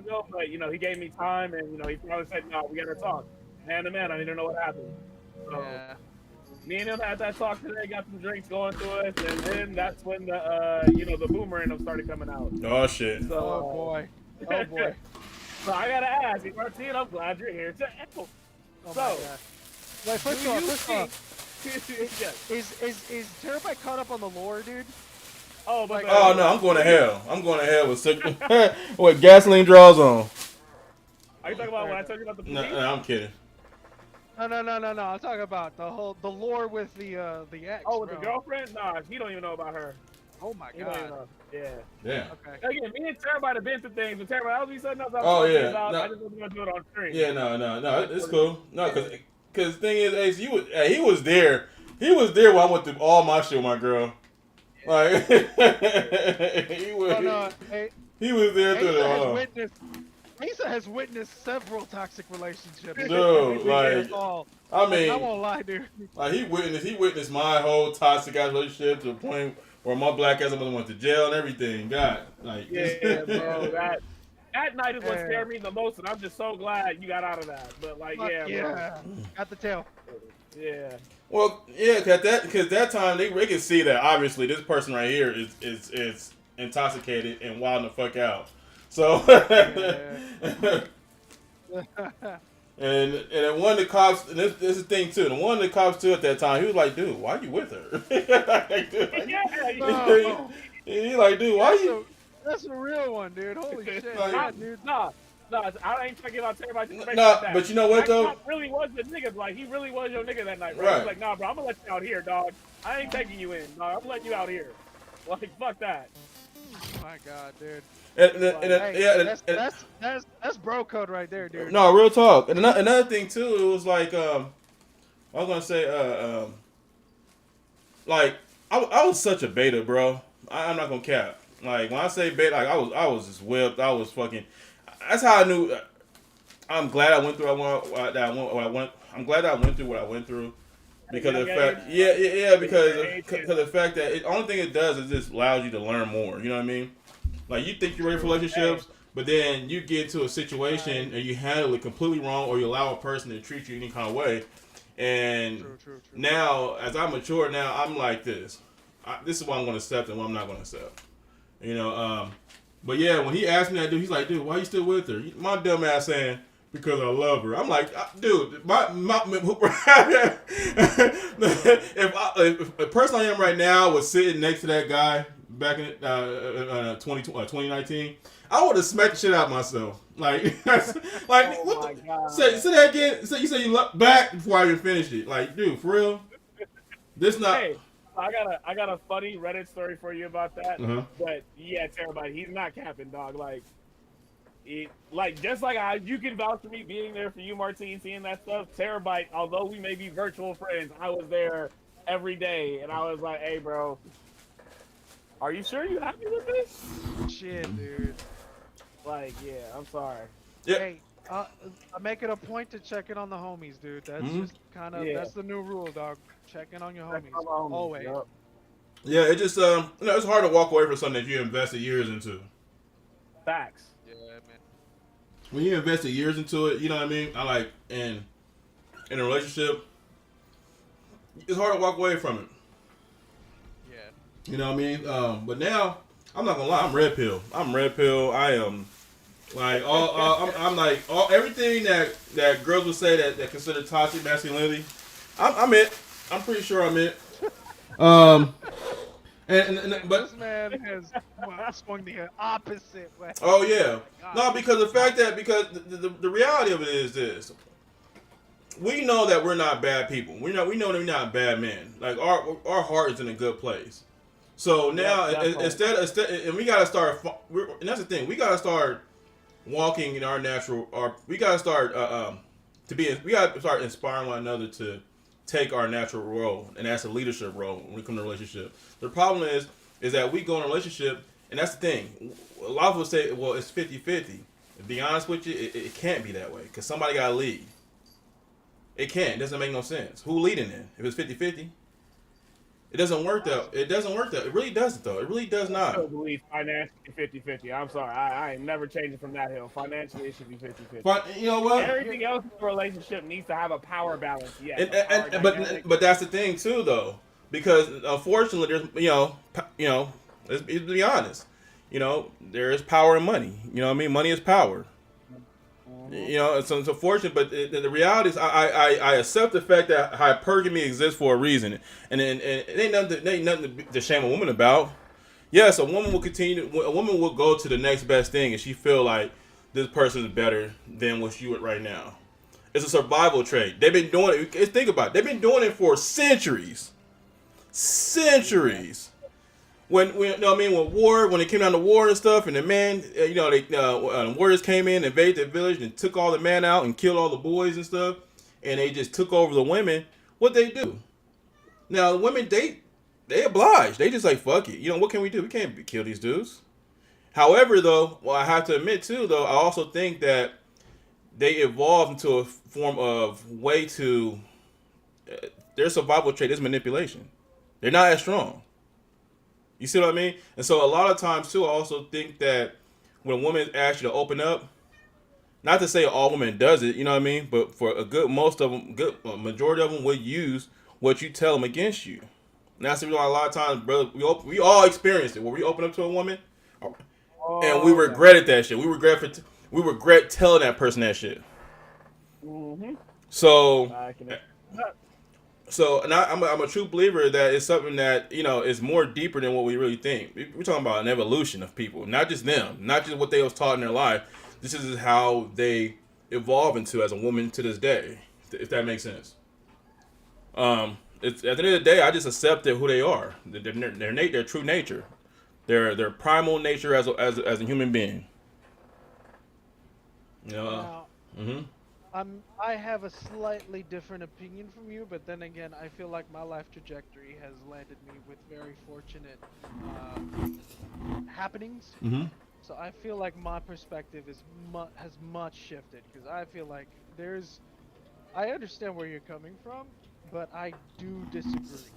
ago, but you know, he gave me time, and you know, he probably said, "No, we gotta talk, man to man. I need to know what happened." So Yeah. me and him had that talk today, got some drinks going to us, and then that's when the you know, the boomer in him started coming out. Oh shit. Oh So boy. Oh boy. so I gotta ask you, Martin. I'm glad you're here to help. Oh my So, god. Wait, do you first think? off, Yes. is Terabyte caught up on the lore, dude? Oh, but Like, Oh no, I'm going to hell. I'm going to hell with with gasoline draws on. are you talking about when I told you about the No, police? no, I'm kidding. no. I'm talking about the lore with the ex, Oh, with the bro. girlfriend? Nah, he don't even know about her. Oh my He don't even god. know. Yeah. Yeah. Okay. Again, me and Terabyte have been through things, but Terabyte, that was be something else I was Oh talking yeah. about. I No. just wasn't gonna do it on stream. Yeah. No. It's So, cool. No, yeah. because the thing is, Ace, he was there. He was there when I went through all my shit with my girl. Like he was. Oh no, hey, He was there through Asa it has all. witnessed Asa has witnessed several toxic relationships. Dude, Between like, us all. I Like, I mean, won't lie, dude. like he witnessed my whole toxic ass relationship to the point where my black ass almost went to jail and everything. God, like, Yeah, bro. That night is what Yeah. scared me the most, and I'm just so glad you got out of that. But like, Fuck yeah, yeah. Got the tail. bro. Yeah. well, yeah, because that time they could see that obviously this person right here is intoxicated and wilding the fuck out. So, and then one of the cops, and this is the thing too, and one of the cops too at that time, he was like, dude, why you with her? Like, dude, Yeah, No. he like, dude, why you? That's a real one, dude. Holy shit. Like- Yeah, dude. Nah, I ain't talking about Terabyte's information Nah, like that. but you know what, That though? cop really was the nigga. Like, he really was your nigga that night, bro. Right. He's like, nah, bro, I'm gonna let you out here, dog. I ain't taking you in, dog. I'm letting you out here. Like, fuck that. My god, dude. And That's bro code right there, dude. no, real talk. And another thing too, it was like, I was gonna say, like, I was such a beta, bro. I'm not gonna cap. Like when I say beta, like I was just whipped. I was fucking. That's how I knew. I'm glad I went through. I'm glad I went through what I went through. Because of the fact, because of the fact that the only thing it does is just allows you to learn more. You know what I mean? Like you think you're ready for relationships, but then you get to a situation and you handle it completely wrong, or you allow a person to treat you any kind of way. And True. now, as I mature, now I'm like this. This is what I'm going to accept and what I'm not going to accept. You know. But yeah, when he asked me that, dude, he's like, dude, why you still with her? My dumb ass saying, because I love her. I'm like, dude, if the person I am right now was sitting next to that guy back in 2019, I would have smacked the shit out of myself. Like, like, Oh what my God. say that again. You say you look back before I even finished it. Like, dude, for real? This not. Hey, I got a funny Reddit story for you about that. Uh-huh. But yeah, Terabyte, he's not capping, dog. Like just like you can vouch for me being there for you, Martine, seeing that stuff. Terabyte, although we may be virtual friends, I was there every day, and I was like, "Hey, bro, are you sure you happy with this?" Shit, dude. Like, yeah, I'm sorry. Yeah. Hey, I make it a point to check in on the homies, dude. That's just kind of Yeah. that's the new rule, dog. Check in on your That's homies my homie, always. yup. Yeah, it just it's hard to walk away from something that you invested years into. Facts. Yeah, man. When you invested years into it, you know what I mean? I like in a relationship, it's hard to walk away from it. Yeah. You know what I mean? But now I'm not gonna lie, I'm red pill. I am like I'm like all everything that girls would say that consider toxic masculinity. I'm it. I'm pretty sure I'm it. But This man has swung the opposite way. oh yeah, God. no, because the fact that because the reality of it is this. We know that we're not bad people. We know that we're not bad men. Like our heart is in a good place. So now instead, and we gotta start. And that's the thing. We gotta start walking in our natural. We gotta start We gotta start inspiring one another to take our natural role, and that's a leadership role when we come to a relationship. The problem is that we go in a relationship, and that's the thing. A lot of us say, well, it's 50-50. To be honest with you, it can't be that way because somebody gotta lead. It can't. It doesn't make no sense. Who leading then? If it's 50-50? It doesn't work that. It doesn't work that. It really doesn't though. It really does I not. still believe financially 50-50. I'm sorry. I ain't never changing from that hill. Financially, it should be 50-50. But you know what? Everything else in the relationship needs to have a power balance. Yes, And, a power dynamic. but that's the thing too though, because unfortunately there's let's be honest, there is power in money. You know what I mean? Money is power. It's unfortunate, but the reality is, I accept the fact that hypergamy exists for a reason, and it ain't nothing to shame a woman about. Yes, a woman will continue. A woman will go to the next best thing, and she feel like this person is better than what you at right now. It's a survival trait. They've been doing it. Think about it. They've been doing it for centuries, centuries. When when it came down to war and stuff, and the man, warriors came in, invaded the village, and took all the men out and killed all the boys and stuff, and they just took over the women. What they do? Now the women, they oblige. They just like, fuck it. What can we do? We can't kill these dudes. However, though, I have to admit too, though, I also think that they evolved into a form of way to their survival trait is manipulation. They're not as strong. You see what I mean? And so a lot of times too, I also think that when a woman asks you to open up, not to say all women does it, you know what I mean? But for a majority of them will use what you tell them against you. And that's the reason why a lot of times, brother, we all experience it. When we open up to a woman, and we regretted that shit. We regret telling that person that shit. Mm-hmm. So, and I'm a true believer that it's something that is more deeper than what we really think. We're talking about an evolution of people, not just them, not just what they was taught in their life. This is how they evolve into as a woman to this day, if that makes sense. It's at the end of the day, I just accepted who they are, their true nature, their primal nature as a human being. I have a slightly different opinion from you, but then again, I feel like my life trajectory has landed me with very fortunate happenings. Mm-hmm. So I feel like my perspective has much shifted, because I feel like I understand where you're coming from, but I do disagree.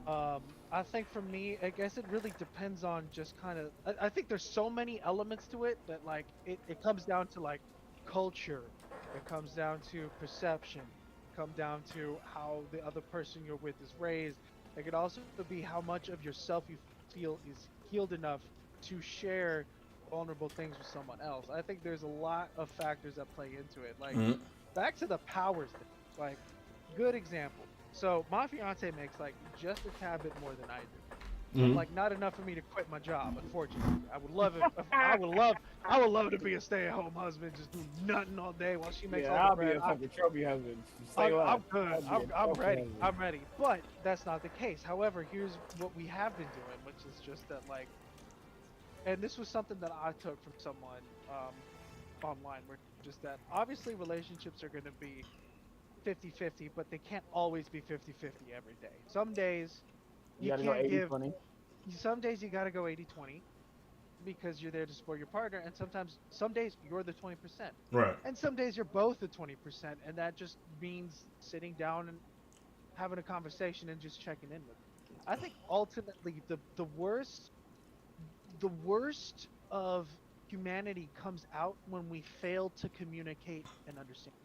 I think for me, I guess it really depends on just kind of. I think there's so many elements to it that like it comes down to like culture. It comes down to perception. It comes down to how the other person you're with is raised. It could also be how much of yourself you feel is healed enough to share vulnerable things with someone else. I think there's a lot of factors that play into it. Like, back to the powers thing. Like, good example. So my fiance makes like just a tad bit more than I do. Like, not enough for me to quit my job, unfortunately. I would love it. I would love to be a stay-at-home husband, just do nothing all day while she makes all the bread. I'll be a fucking trophy husband. I'm good. I'm ready. I'm ready. But that's not the case. However, here's what we have been doing, which is just that, like, and this was something that I took from someone online, where just that obviously relationships are going to be 50-50, but they can't always be 50-50 every day. Some days you gotta can't go 80-20. Some days you gotta go 80-20 because you're there to support your partner, and some days you're the 20%. Right. And some days you're both the 20%, and that just means sitting down and having a conversation and just checking in with them. I think ultimately the worst of humanity comes out when we fail to communicate and understand.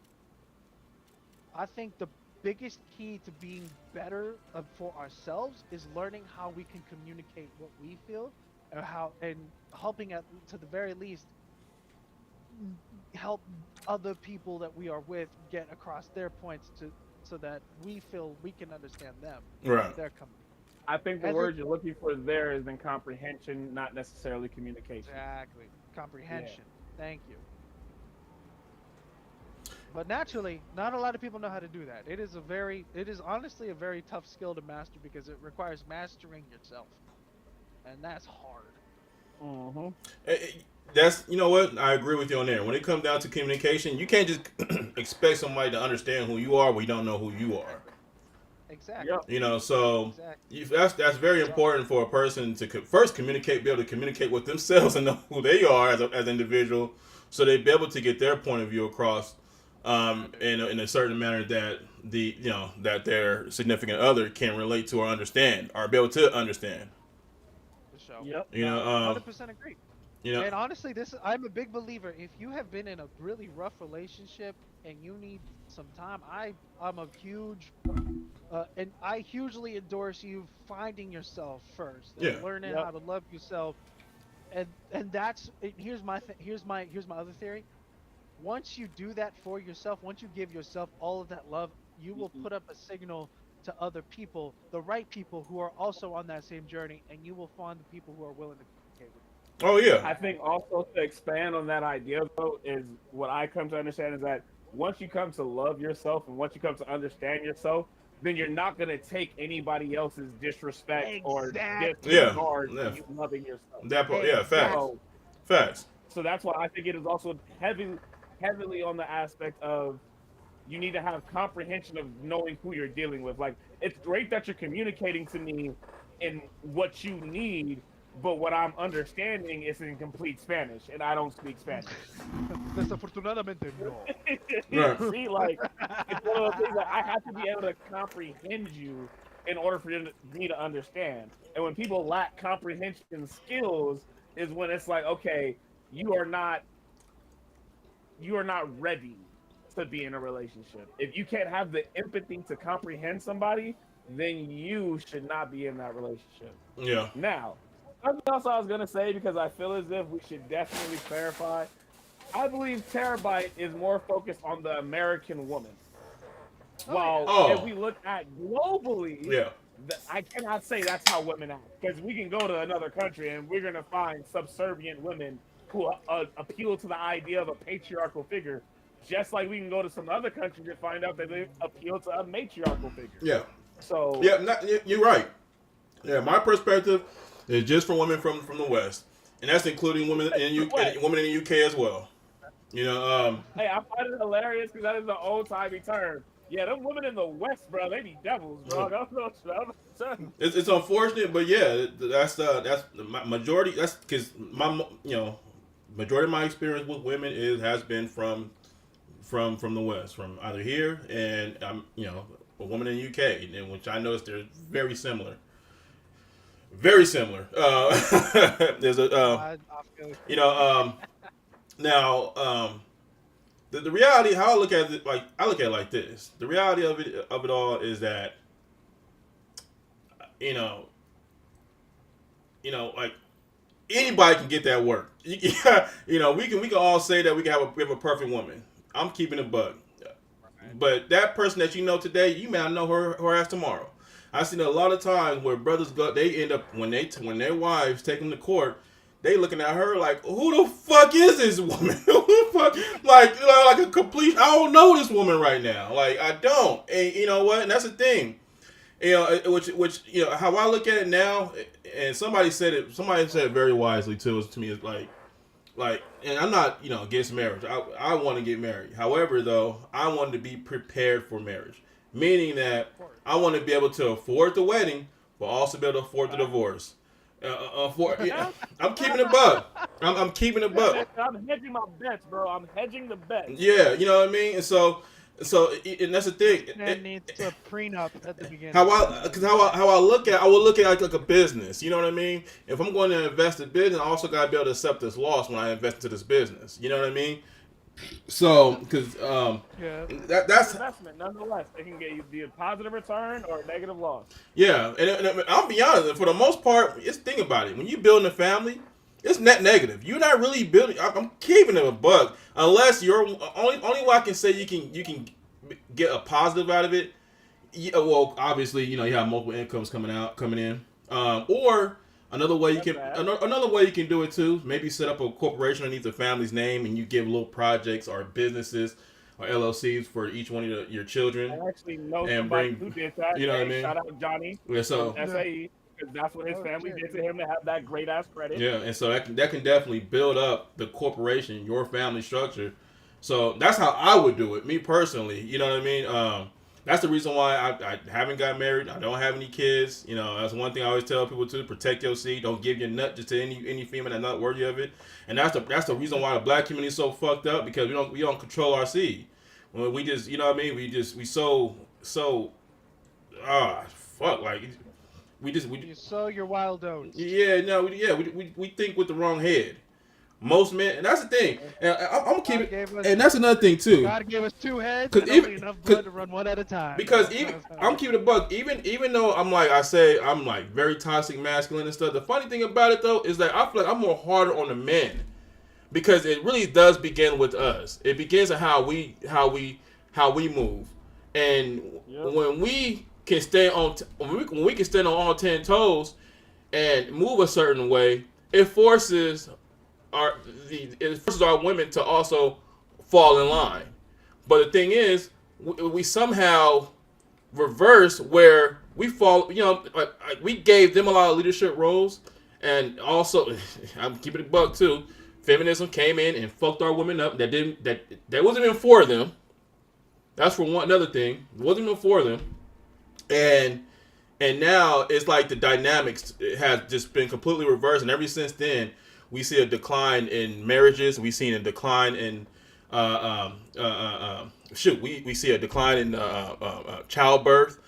I think the biggest key to being better for ourselves is learning how we can communicate what we feel, and helping to the very least help other people that we are with get across their points so that we feel we can understand them. Right. They're coming. I think the word you're looking for there is in comprehension, not necessarily communication. Exactly. Comprehension. Yeah. Thank you. But naturally, not a lot of people know how to do that. It is honestly a very tough skill to master, because it requires mastering yourself, and that's hard. Mm-hmm. That's, you know what, I agree with you on there. When it comes down to communication, you can't just expect somebody to understand who you are when you don't know who you are. Exactly. Yep. So that's very important for a person to first be able to communicate with themselves and know who they are as an individual, so they be able to get their point of view across in a certain manner that that their significant other can relate to or understand or be able to understand. For sure. Yep. You know, 100% agree. you know, And honestly, I'm a big believer. If you have been in a really rough relationship and you need some time, I'm a huge and I hugely endorse you finding yourself first yeah, and learning Yep. how to love yourself. Here's my other theory. Once you do that for yourself, once you give yourself all of that love, you will Mhm. put up a signal to other people, the right people who are also on that same journey, and you will find the people who are willing to communicate with oh yeah, I think also to expand on that idea though is what I come to understand is that once you come to love yourself and once you come to understand yourself, then you're not gonna take anybody else's you. disrespect or yeah, Exactly. disregard for yeah. you loving yourself. That part, yeah, facts, Exactly. So facts. that's why I think it is also heavily on the aspect of you need to have comprehension of knowing who you're dealing with. Like, it's great that you're communicating to me in what you need, but what I'm understanding is in complete Spanish, and I don't speak Spanish. Desafortunadamente, no. Right. See, like, it's one of those things that I have to be able to comprehend you in order for me to understand. And when people lack comprehension skills, is when it's like, okay, you are not ready to be in a relationship. If you can't have the empathy to comprehend somebody, then you should not be in that relationship. Yeah. Now, something else I was gonna say because I feel as if we should definitely clarify. I believe Terabyte is more focused on the American woman. Oh yeah. While if Oh, we look at globally, yeah. I cannot say that's how women act because we can go to another country and we're gonna find subservient women who appeal to the idea of a patriarchal figure, just like we can go to some other countries and find out that they appeal to a matriarchal figure. Yeah. So, Yeah. You're right. Yeah. My perspective is just for women from the West, and that's including women in women in the UK as well. You know, hey, I find it hilarious because that is an old timey term. Yeah, them women in the West, bro, they be devils, bro. I don't know what I'm it's unfortunate, but yeah, that's the majority. That's because majority of my experience with women has been from the West, from either here and a woman in the UK, in which I noticed they're very similar. Very similar. There's a I feel you. you know now the reality how I look at it, like I look at it like this. The reality of it all is that you know like anybody can get that work. We can all say that we have a perfect woman. I'm keeping a bug. But that person that you know today, you may not know her ass tomorrow. I've seen a lot of times where brothers they end up when their wives take them to court, they looking at her like, who the fuck is this woman? Who the fuck? Like a complete. I don't know this woman right now. Like I don't. And you know what? And that's the thing. Which how I look at it now, and somebody said it. Somebody said it very wisely too. To me, it's and I'm not against marriage. I want to get married. However, though, I want to be prepared for marriage, meaning that Of course. I want to be able to afford the wedding, but also be able to afford the divorce. I'm keeping it bug. I'm keeping it bug. I'm hedging my bets, bro. I'm hedging the bets. Yeah, you know what I mean. And that's the thing. Man needs a prenup at the beginning. How I look at I will look at it like a business. You know what I mean? If I'm going to invest in business, I also got to be able to accept this loss when I invest into this business. You know what I mean? So, because Yeah. that's Investment, nonetheless, it can get you be a positive return or a negative loss. yeah, and I'll be honest. For the most part, just think about it. When you building a family, it's net negative. You're not really building. I'm keeping it a bug unless you're only way I can say you can get a positive out of it. Yeah, well, obviously, you have multiple incomes coming in, or another way you That's can bad. another way you can do it too. Maybe set up a corporation underneath the family's name, and you give little projects or businesses or LLCs for each one of your children, I actually know and somebody bring. who did that. You know what I Hey, mean? shout out Johnny Yeah, from so SAE because that's what his Oh family shit. did to him to have that great ass credit. yeah, and so that can definitely build up the corporation, your family structure. So that's how I would do it, me personally. You know what I mean? That's the reason why I haven't got married. I don't have any kids. That's one thing I always tell people to protect your seed. Don't give your nut just to any female that's not worthy of it. And that's the reason why the black community is so fucked up because we don't control our seed. When we just, you know what I mean? We fuck, like we You sow your wild oats. yeah, no, we think with the wrong head. Most men, and that's the thing. And I'm gonna keep God it, gave us and that's another thing too. God gave us two heads Cause and even, only enough cause, blood to run one at a time. because even I'm keeping a buck. Even though I'm like very toxic masculine and stuff. The funny thing about it though is that I feel like I'm more harder on the men because it really does begin with us. It begins with how we move, and when we can stand on when we can stand on all 10 toes and move a certain way, it forces it forces our women to also fall in line. But the thing is, we somehow reverse where we fall. You know, like we gave them a lot of leadership roles, and also I'm keeping it buck too. Feminism came in and fucked our women up. That wasn't even for them. That's for one another thing. It wasn't even for them, and now it's like the dynamics has just been completely reversed, and ever since then we see a decline in marriages. We've seen a decline in we see a decline in childbirth,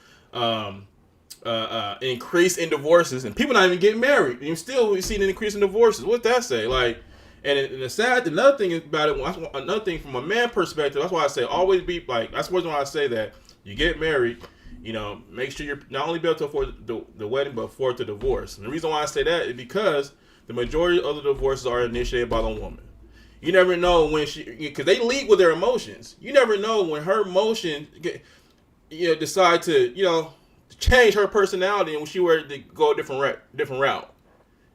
increase in divorces, and people not even getting married. And still, we see an increase in divorces. What's that say? Like, and the sad, another thing about it, another thing from a man perspective. That's why I say always be like. That's the reason why I say that you get married. You know, make sure you're not only able to afford the wedding, but afford the divorce. And the reason why I say that is because the majority of the divorces are initiated by the woman. You never know when because they lead with their emotions. You never know when her emotions, decide to, change her personality, and when she were to go a different route.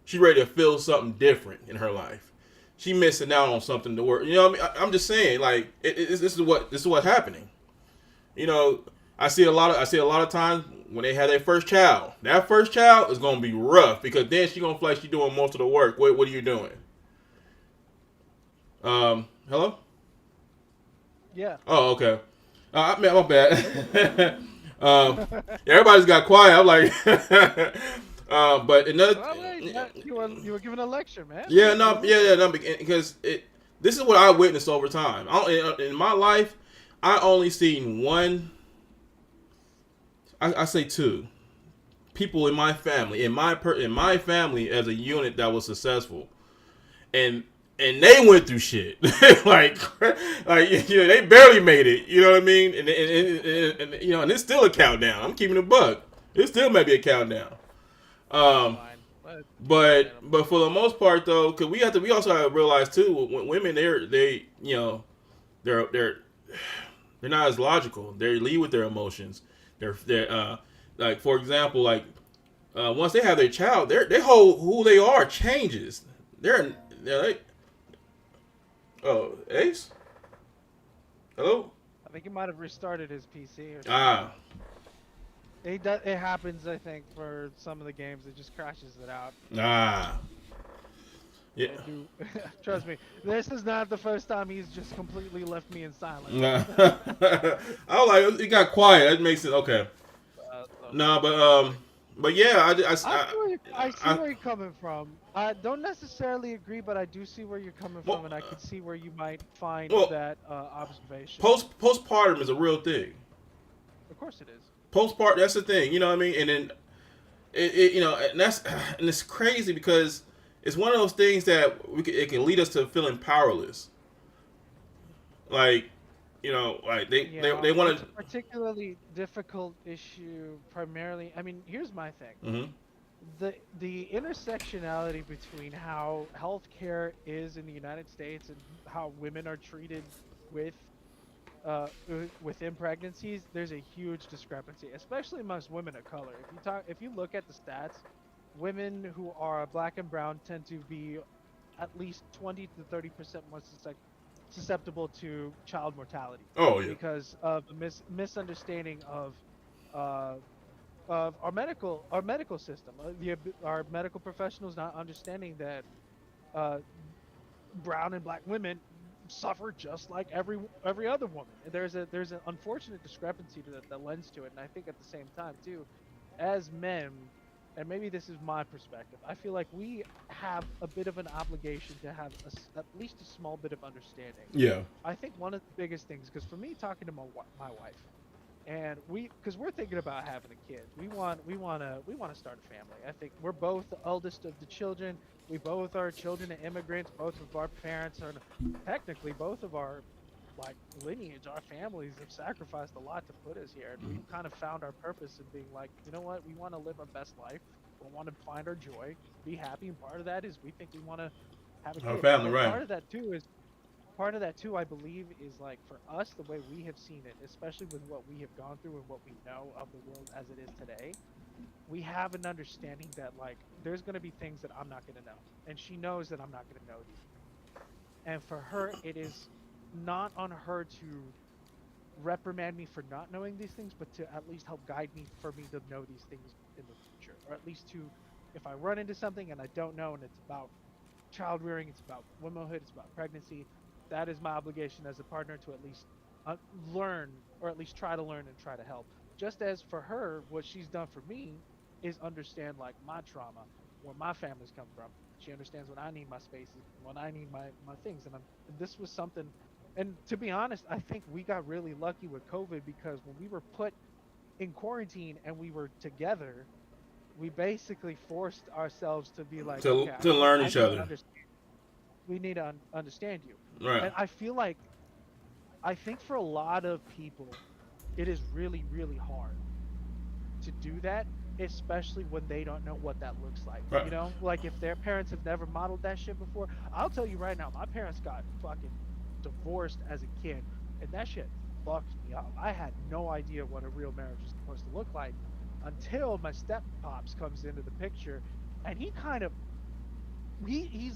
She ready to feel something different in her life. She missing out on something to work. You know what I mean? I'm just saying, like, this is what's happening. You know, I see a lot of times when they have their first child. That first child is gonna be rough because then she gonna feel like she doing most of the work. What are you doing? Hello? Yeah. Oh, okay. Man, my bad. Everybody's got quiet. I'm like, but another. You were giving a lecture, man. Yeah, no, because this is what I witnessed over time. In my life, I only seen one. I say two people in my family, in my family as a unit that was successful, and they went through shit like they barely made it. You know what I mean? And and it's still a countdown. I'm keeping a buck. It still may be a countdown. But for the most part though, because we also have to realize too, when women they're not as logical. They lead with their emotions. They're like, for example, like once they have their child, their whole who they are changes. They're like, oh, Ace? Hello? I think he might have restarted his PC or something. It happens, I think, for some of the games. It just crashes it out. Yeah. Trust me, this is not the first time he's just completely left me in silence. I was like, it got quiet. That makes it okay. But yeah, I see where you're coming from. I don't necessarily agree, but I do see where you're coming from, and I can see where you might find that observation. Postpartum is a real thing. Of course it is. Postpartum, that's the thing. You know what I mean? And then and it's crazy because it's one of those things that it can lead us to feeling powerless. Like, like they want to. It's a particularly difficult issue. Primarily, I mean, here's my thing. Mm-hmm. The intersectionality between how healthcare is in the United States and how women are treated within pregnancies, there's a huge discrepancy, especially amongst women of color. If you look at the stats, women who are black and brown tend to be at least 20 to 30% more susceptible to child mortality. Oh yeah. Because of the misunderstanding of our medical system, our medical professionals not understanding that brown and black women suffer just like every other woman. There's an unfortunate discrepancy that lends to it, and I think at the same time too, as men, and maybe this is my perspective, I feel like we have a bit of an obligation to have at least a small bit of understanding. Yeah. I think one of the biggest things, because for me, talking to my wife, and because we're thinking about having a kid, we want to start a family. I think we're both the eldest of the children. We both are children of immigrants. Both of our parents are technically both of our like lineage. Our families have sacrificed a lot to put us here, and we've kind of found our purpose in being like, you know what, we want to live our best life. We want to find our joy, be happy, and part of that is we think we want to have a Our kid. family, But right? part of that too, I believe, is like for us, the way we have seen it, especially with what we have gone through and what we know of the world as it is today, we have an understanding that like there's going to be things that I'm not going to know, and she knows that I'm not going to know these. And for her, it is not on her to reprimand me for not knowing these things, but to at least help guide me for me to know these things in the future, or at least to, if I run into something and I don't know, and it's about child rearing, it's about womanhood, it's about pregnancy, that is my obligation as a partner to at least learn, or at least try to learn and try to help. Just as for her, what she's done for me is understand like my trauma, where my family's come from. She understands when I need my spaces, when I need my things, and this was something. And to be honest, I think we got really lucky with COVID, because when we were put in quarantine and we were together, we basically forced ourselves to be like, To okay, to learn I each need to other. understand. We need to understand you. Right. And I feel like, I think for a lot of people, it is really, really hard to do that, especially when they don't know what that looks like. Right. You know, like if their parents have never modeled that shit before. I'll tell you right now, my parents got fucking divorced as a kid, and that shit fucked me up. I had no idea what a real marriage is supposed to look like until my step pops comes into the picture, and he kind of he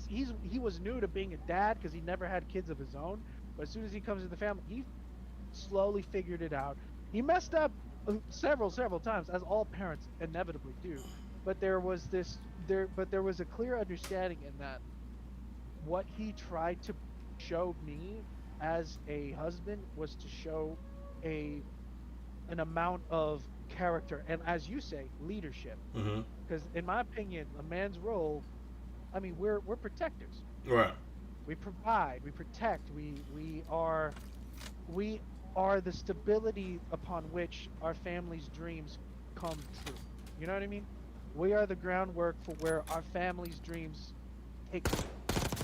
was new to being a dad because he never had kids of his own. But as soon as he comes into the family, he slowly figured it out. He messed up several times, as all parents inevitably do. But there was a clear understanding in that what he tried to show me as a husband was to show an amount of character and, as you say, leadership. Mm-hmm. Because in my opinion, a man's role, I mean, we're protectors. Right. We provide, we protect, we are the stability upon which our family's dreams come true. You know what I mean? We are the groundwork for where our family's dreams take root.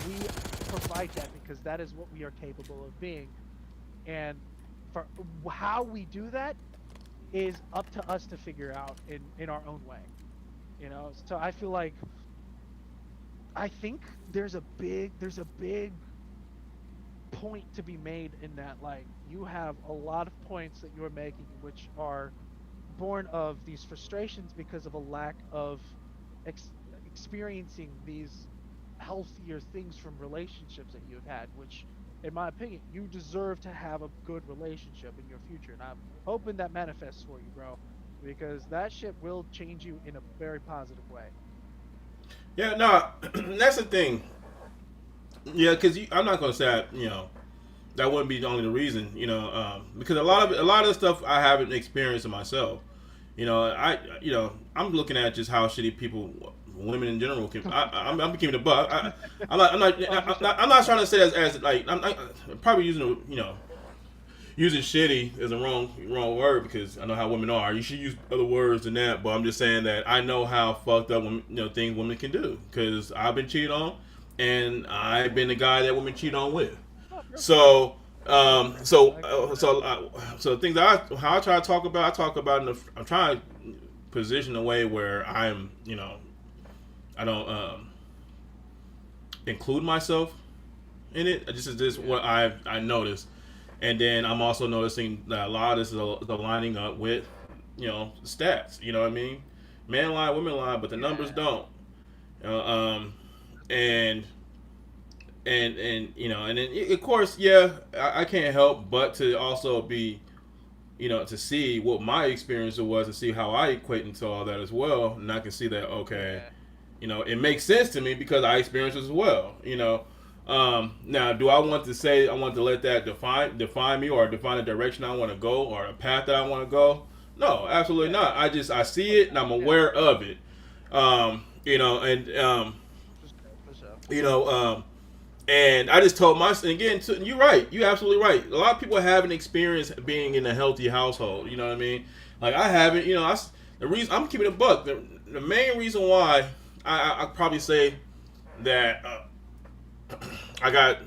We provide that because that is what we are capable of being. And for how we do that is up to us to figure out in our own way. You know, so I feel like, I think there's a big point to be made in that, like, you have a lot of points that you're making which are born of these frustrations because of a lack of experiencing these healthier things from relationships that you've had, which in my opinion you deserve to have a good relationship in your future, and I'm hoping that manifests for you, bro, because that shit will change you in a very positive way. Yeah. No. That's the thing. Yeah, because I'm not gonna say that wouldn't be only the reason. Because a lot of the stuff I haven't experienced it myself. I'm looking at just how shitty people, women in general, can. I'm keeping the buck. I'm not trying to say as like I'm probably using shitty is a wrong word, because I know how women are. You should use other words than that. But I'm just saying that I know how fucked up things women can do, because I've been cheated on, and I've been the guy that women cheat on with. So things how I try to talk about, I'm trying to position a way where I'm, I don't include myself in it. This is just what I noticed, and then I'm also noticing that a lot of this is aligning up with, stats. You know what I mean? Men lie, women lie, but the numbers don't. And then of course, I can't help but to also be, to see what my experience was and see how I equate into all that as well, and I can see that it makes sense to me because I experienced it as well. Now, do I want to let that define me or define the direction I want to go or a path that I want to go? No, absolutely not. I see it and I'm aware of it. You know, and For sure. you know, and I just told my and again, you're right. You're absolutely right. A lot of people haven't experienced being in a healthy household. You know what I mean? Like I haven't. You know, the reason I'm keeping it a buck. The main reason why I probably say that I got.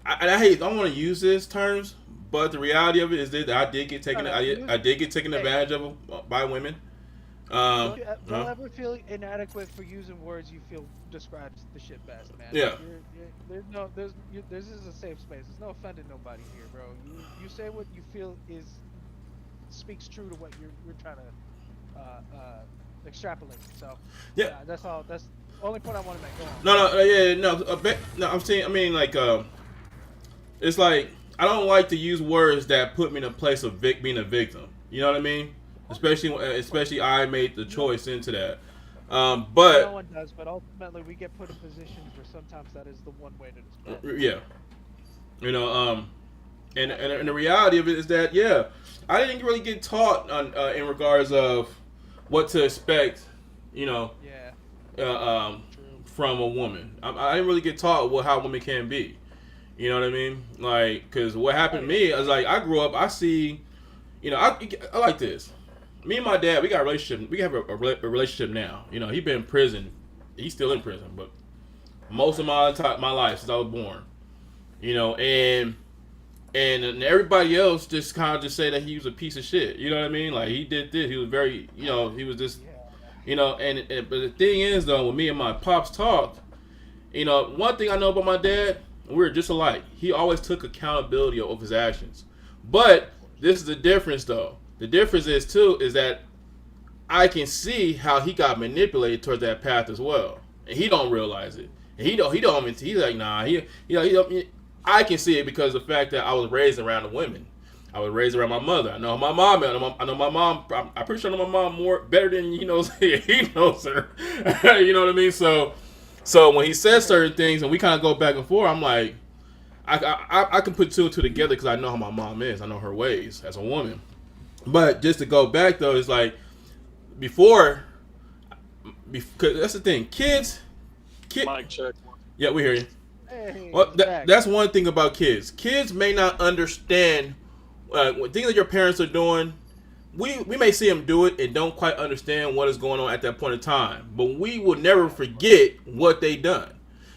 I hate. I don't want to use this terms, but the reality of it is that I did get taken. I did get taken advantage of by women. Um, Don't ever feel inadequate for using words you feel describes the shit best, man. yeah. Like this is a safe space. There's no offending nobody here, bro. You say what you feel speaks true to what you're trying to extrapolate. So Yeah. that's all. That's the only point I want to make. Go on. Yeah, no. I'm saying. I mean, like, it's like I don't like to use words that put me in a place of being a victim. You know what I mean? Especially I made the choice into that. No But one does, but ultimately we get put in positions where sometimes that is the one way to describe it. yeah, you know, and the reality of it is that yeah, I didn't really get taught on in regards of what to expect. You know, Yeah, true. from a woman. I didn't really get taught how women can be. You know what I mean? Like, because what happened to me, I was like, I grew up, I see, you know, I like this. Me and my dad, we got a relationship. We have a relationship now. You know, he been in prison. He's still in prison, but most of my life since I was born. You know, and everybody else just kind of just say that he was a piece of shit. You know what I mean? Like he did this. He was very, you know, he was just, Yeah. you know. But the thing is though, when me and my pops talked, you know, one thing I know about my dad, we were just alike. He always took accountability of his actions. But this is the difference though. The difference is too is that I can see how he got manipulated towards that path as well, and he don't realize it. And he don't even. He's like, nah. I can see it because of the fact that I was raised around the women. I was raised around my mother. I know my mom. I know my mom. I'm pretty sure I know my mom better than he knows. He knows her. You know what I mean? So when he says certain things and we kind of go back and forth, I'm like, I can put two and two together because I know how my mom is. I know her ways as a woman. But just to go back though, it's like before, because that's the thing. Mic check. Yeah, we hear you. Hey, Well, Zach. that's one thing about kids. Kids may not understand when things that your parents are doing. We may see them do it and don't quite understand what is going on at that point in time. But we will never forget what they done.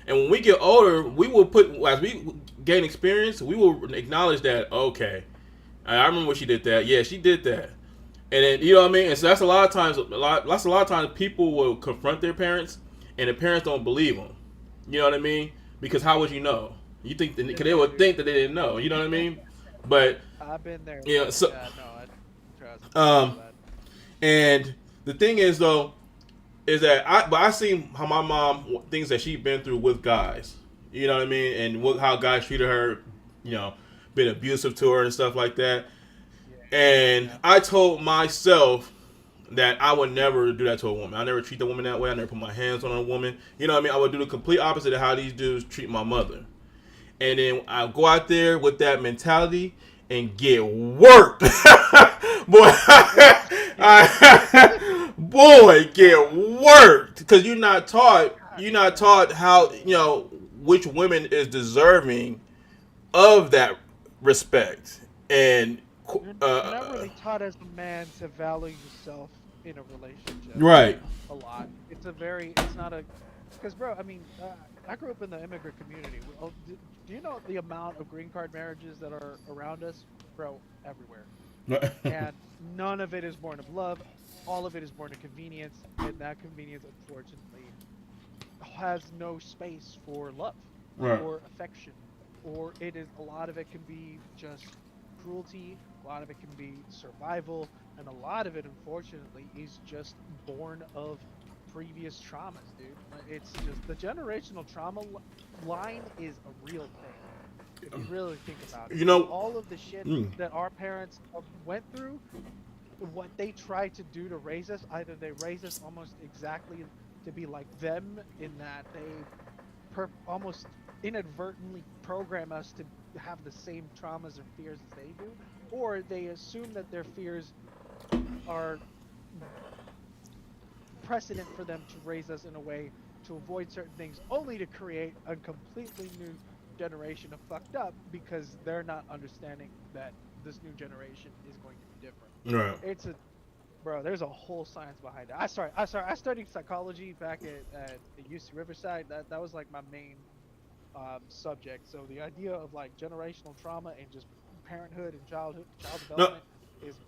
And when we get older, we will as we gain experience, we will acknowledge that, okay, I remember when she did that. Yeah, she did that. And then, you know what I mean? And so that's a lot of times people will confront their parents and the parents don't believe them. You know what I mean? Because how would you know? You think because they would think that they didn't know. You know what I mean? But I've been there. yeah, so Yeah, no, I trust. and the thing is though, is that I see how my mom things that she's been through with guys. You know what I mean? And how guys treated her. You know, been abusive to her and stuff like that. And I told myself that I would never do that to a woman. I never treat the woman that way. I never put my hands on a woman. You know what I mean? I would do the complete opposite of how these dudes treat my mother. And then I go out there with that mentality and get worked. Boy, boy, get worked. Because you're not taught how, you know, which women is deserving of that respect. And You're not really taught as a man to value yourself in a relationship. right. A lot. It's not a, because bro, I mean, I grew up in the immigrant community. Do you know the amount of green card marriages that are around us, bro? Everywhere. And none of it is born of love. All of it is born of convenience, and that convenience, unfortunately, has no space for love Right. or affection, or a lot of it can be just cruelty. A lot of it can be survival, and a lot of it, unfortunately, is just born of previous traumas, dude. It's just the generational trauma line is a real thing. If you really think about it, You know, all of the shit that our parents went through, what they tried to do to raise us, either they raise us almost exactly to be like them, in that they almost inadvertently program us to have the same traumas or fears as they do, or they assume that their fears are precedent for them to raise us in a way to avoid certain things, only to create a completely new generation of fucked up because they're not understanding that this new generation is going to be different. Right. It's a Bro, there's a whole science behind it. I studied psychology back at UC Riverside. That was like my main subject. So the idea of like generational trauma and just parenthood and child development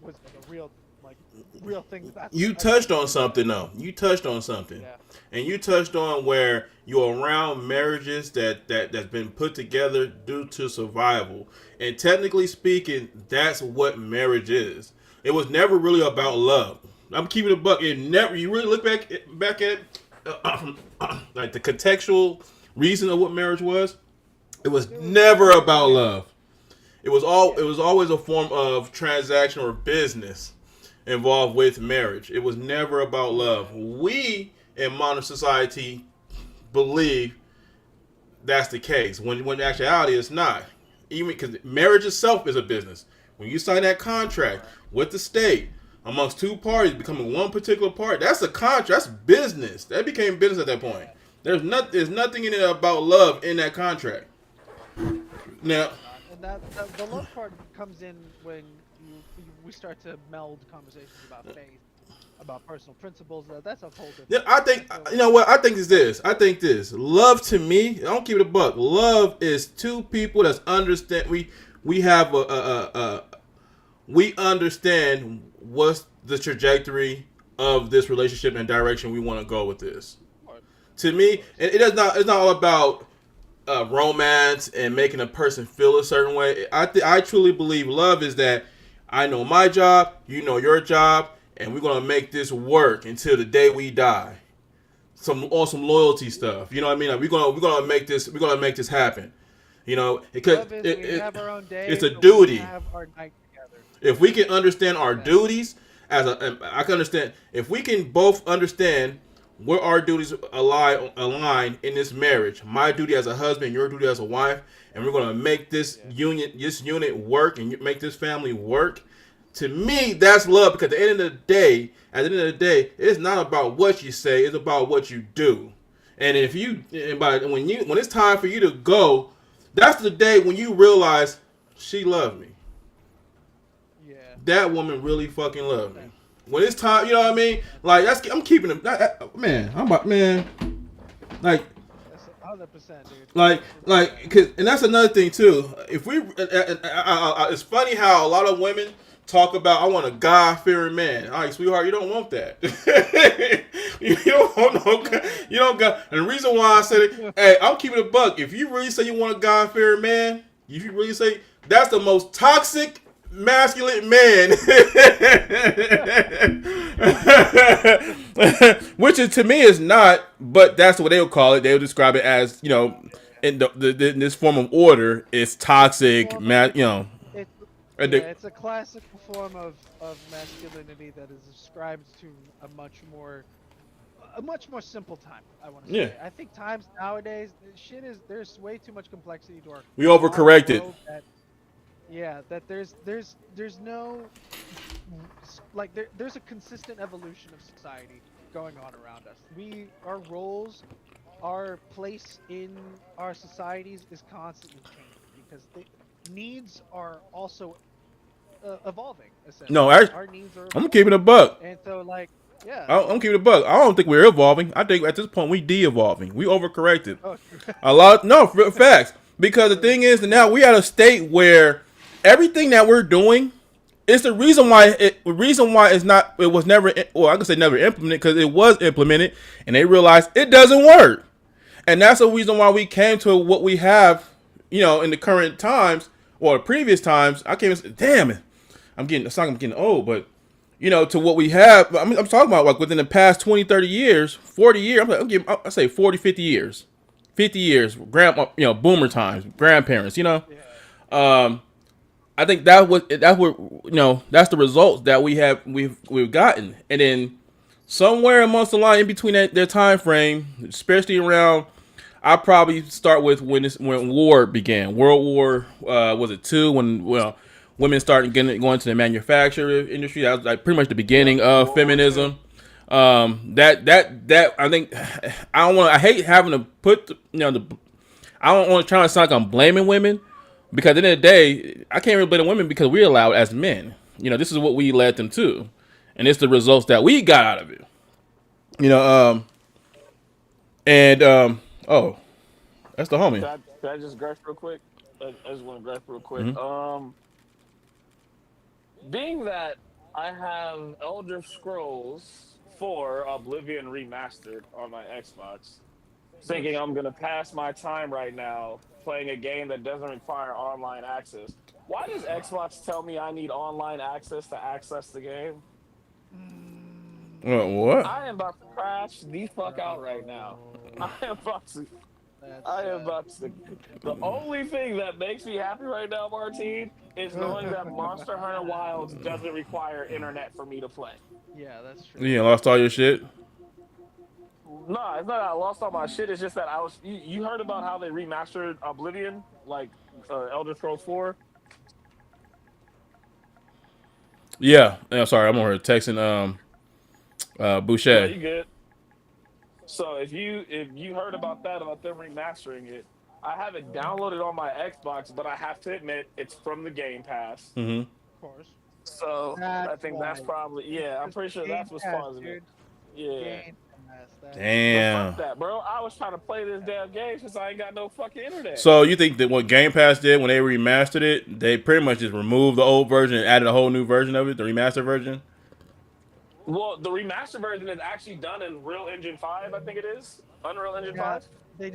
was like a real thing. You touched on something though. You touched on something, Yeah. and you touched on where you're around marriages that's been put together due to survival. And technically speaking, that's what marriage is. It was never really about love. I'm keeping it a buck. It never. You really look back at it, like the contextual reason of what marriage was. It was never about love. It was always a form of transaction or business involved with marriage. It was never about love. We in modern society believe that's the case when in actuality it's not. Even because marriage itself is a business. When you sign that contract with the state amongst two parties becoming one particular part, that's a contract. That's business. That became business at that point. There's nothing in it about love in that contract. Now, and the love part comes in when we start to meld conversations about faith, about personal principles. That's a whole different. yeah, I think you know what I think is this. I think this love to me. I don't keep it a buck. Love is two people that's understand. We have we understand what's the trajectory of this relationship and direction we want to go with this. To me, it's not all about romance and making a person feel a certain way. I truly believe love is that I know my job, you know your job, and we're gonna make this work until the day we die. Some loyalty stuff, you know what I mean? Like we're gonna make this happen. You know, because we have our own day, it's a so duty. We have our night together. If we can understand our duties, I can understand. If we can both understand where our duties align in this marriage, my duty as a husband, your duty as a wife, and we're gonna make this unit work and make this family work. To me, that's love. Because at the end of the day, it's not about what you say; it's about what you do. And when it's time for you to go, that's the day when you realize she loved me. Yeah. That woman really fucking loved me. When it's time, you know what I mean? Like I'm keeping them. Man, like. That's 100%, dude. Like, and that's another thing too. If we, it's funny how a lot of women talk about, I want a God-fearing man. All right, sweetheart, you don't want that. you don't want no, you don't got. And the reason why I said it, hey, I'm keeping it a buck. If you really say you want a God-fearing man, if you really say that's the most toxic masculine man, which to me is not, but that's what they'll call it. They'll describe it as, you know, in in this form of order, it's toxic, you know. It's a classical form of masculinity that is ascribed to a much more simple time. I want to say. Yeah. I think times nowadays, there's way too much complexity to our. We overcorrected. That there's no like there's a consistent evolution of society going on around us. Our roles, our place in our societies is constantly changing because the needs are also evolving. Essentially, No, our needs are evolving. I'm keeping a buck. And so, like, yeah, I'm keeping a buck. I don't think we're evolving. I think at this point we de-evolving. We overcorrected. Oh. Facts. Because the thing is that now we at a state where everything that we're doing, it's the reason why it was never, well, I can say never implemented, because it was implemented and they realized it doesn't work. And that's the reason why we came to what we have, you know, in the current times or the previous times. I can't even say, damn it. I'm getting old, but you know, to what we have, I'm talking about like within the past 20, 30 years, 40 years, I say 40, 50 years. 50 years, grandma, you know, boomer times, grandparents, you know. Yeah. I think that's what you know, that's the results that we've gotten. And then somewhere amongst the line in between their time frame, especially around, I probably start with when war began. World War was it II, when women started going to the manufacturing industry. That was like pretty much the beginning of feminism. That I think I don't want. I hate having to put I don't want to try to sound like I'm blaming women because at the end of the day, I can't really blame the women because we're allowed as men. This is what we led them to, and it's the results that we got out of it. You know, and oh, that's the homie. Can I just grasp real quick? I just want to grasp real quick. Mhm. Being that I have Elder Scrolls 4 Oblivion Remastered on my Xbox, thinking I'm gonna pass my time right now playing a game that doesn't require online access. Why does Xbox tell me I need online access to access the game? What? I am about to crash the fuck out right now. I am about to. That's I am about to. The only thing that makes me happy right now, Martine, is knowing that Monster Hunter Wilds doesn't require internet for me to play. Yeah, that's true. You lost all your shit. No, it's not that I lost all my shit. It's just that I was. You heard about how they remastered Oblivion, like Elder Scrolls 4? Yeah. Sorry, I'm on her texting No, Boucher. you good. So if you heard about that about them remastering it, I have it downloaded on my Xbox, but I have to admit it's from the Game Pass. Mm-hmm. Of course. So I That's think that's why. probably yeah. I'm It's pretty sure Game that's what's Pass, causing it. dude. Yeah. Game Pass. But Damn. fuck that, bro. I was trying to play this damn game since I ain't got no fucking internet. So you think that what Game Pass did when they remastered it, they pretty much just removed the old version and added a whole new version of it, the remastered version? Well, the remastered version is actually done in Real Engine 5, I think it is. Unreal Engine Yeah, 5. they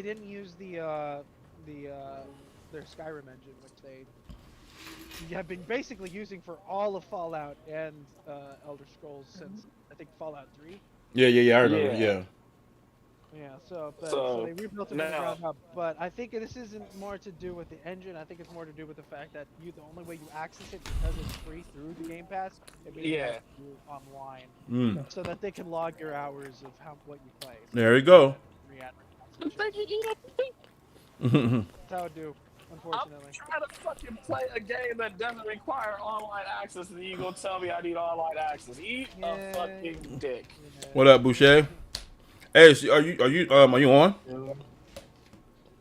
didn't use their Skyrim engine, which they have been basically using for all of Fallout and Elder Scrolls since I think Fallout 3. Yeah. I remember. Yeah. Yeah. Yeah, so So, they rebuilt it from the now- ground up. But I think this isn't more to do with the engine. I think it's more to do with the fact that the only way you access it because it's free through the Game Pass, it means you have to do it online, Mm. so that they can log your hours of what you play. So There you go. that's how it do, I'm unfortunately. trying to fucking play a game that doesn't require online access, and you gonna tell me I need online access? Eat a Yeah. fucking dick. What up, Boucher? Hey, so are you on?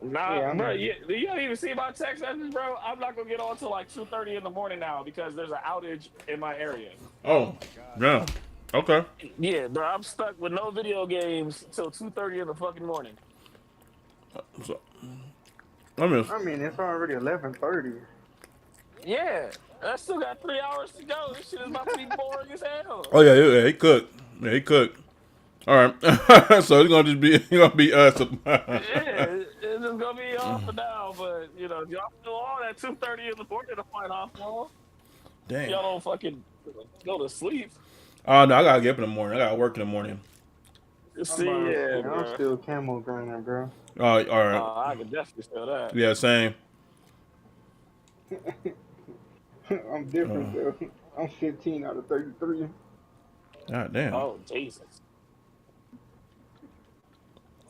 Nah, Yeah, I'm bro, ready. you don't even see my text message, bro. I'm not gonna get on till like 2:30 in the morning now because there's an outage in my area. Oh, yeah. Okay. Yeah, bro, I'm stuck with no video games till 2:30 in the fucking morning. So, I mean, it's already 11:30. Yeah, I still got 3 hours to go. This shit is about to be boring as hell. oh yeah, he cooked. Yeah, he cooked. All right. So it's gonna be us. Yeah, it's just gonna be off for now, but y'all still on at 2:30 in the morning to fight off wall. Damn. Y'all don't fucking go to sleep. Oh no, I gotta get up in the morning. I gotta work in the morning. See, yeah, I'm bro. still camo grinding, bro. Oh, all right. I can definitely feel that. Yeah, same. I'm different, though. I'm 15 out of 33. God damn. Oh, Jesus.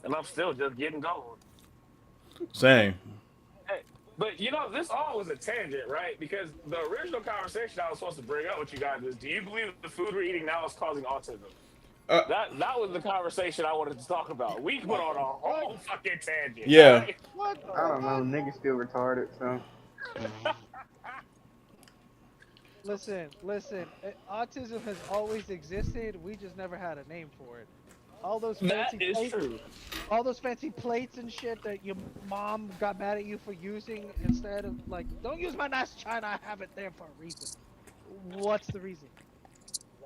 And I'm still just getting going. Same. Hey, but this all was a tangent, right? Because the original conversation I was supposed to bring up with you guys is, do you believe the food we're eating now is causing autism? That was the conversation I wanted to talk about. We went on a whole fucking tangent. Yeah. Right? What? The I don't know. Niggas still retarded, so. Listen. Autism has always existed. We just never had a name for it. All those fancy That is plates, true. all those fancy plates and shit that your mom got mad at you for using instead of don't use my nice china. I have it there for a reason. What's the reason?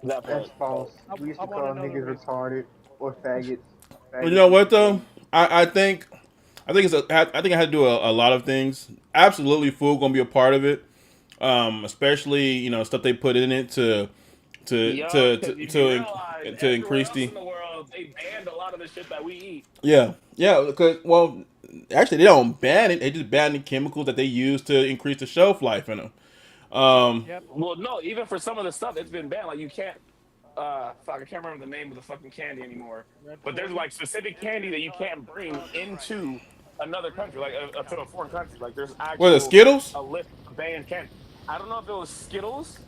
That That's part. false. I- We used I to wanna call know the niggas reason. retarded or faggots. You know what though? I think I think I think I had to do a lot of things. Absolutely, food gonna be a part of it. Especially stuff they put in it to Yo, 'cause to if to you to, realize to increase everywhere else the in the world, they banned a lot of the shit that we eat. yeah because actually they don't ban it, they just ban the chemicals that they use to increase the shelf life in them. Yep. Well, no, even for some of the stuff, it's been banned. Like you can't. Fuck, I can't remember the name of the fucking candy anymore. Red But there's Bull. like specific candy that you can't bring into another country, like to a foreign country. Like there's actual What, the Skittles? a list of banned candy. I don't know if it was Skittles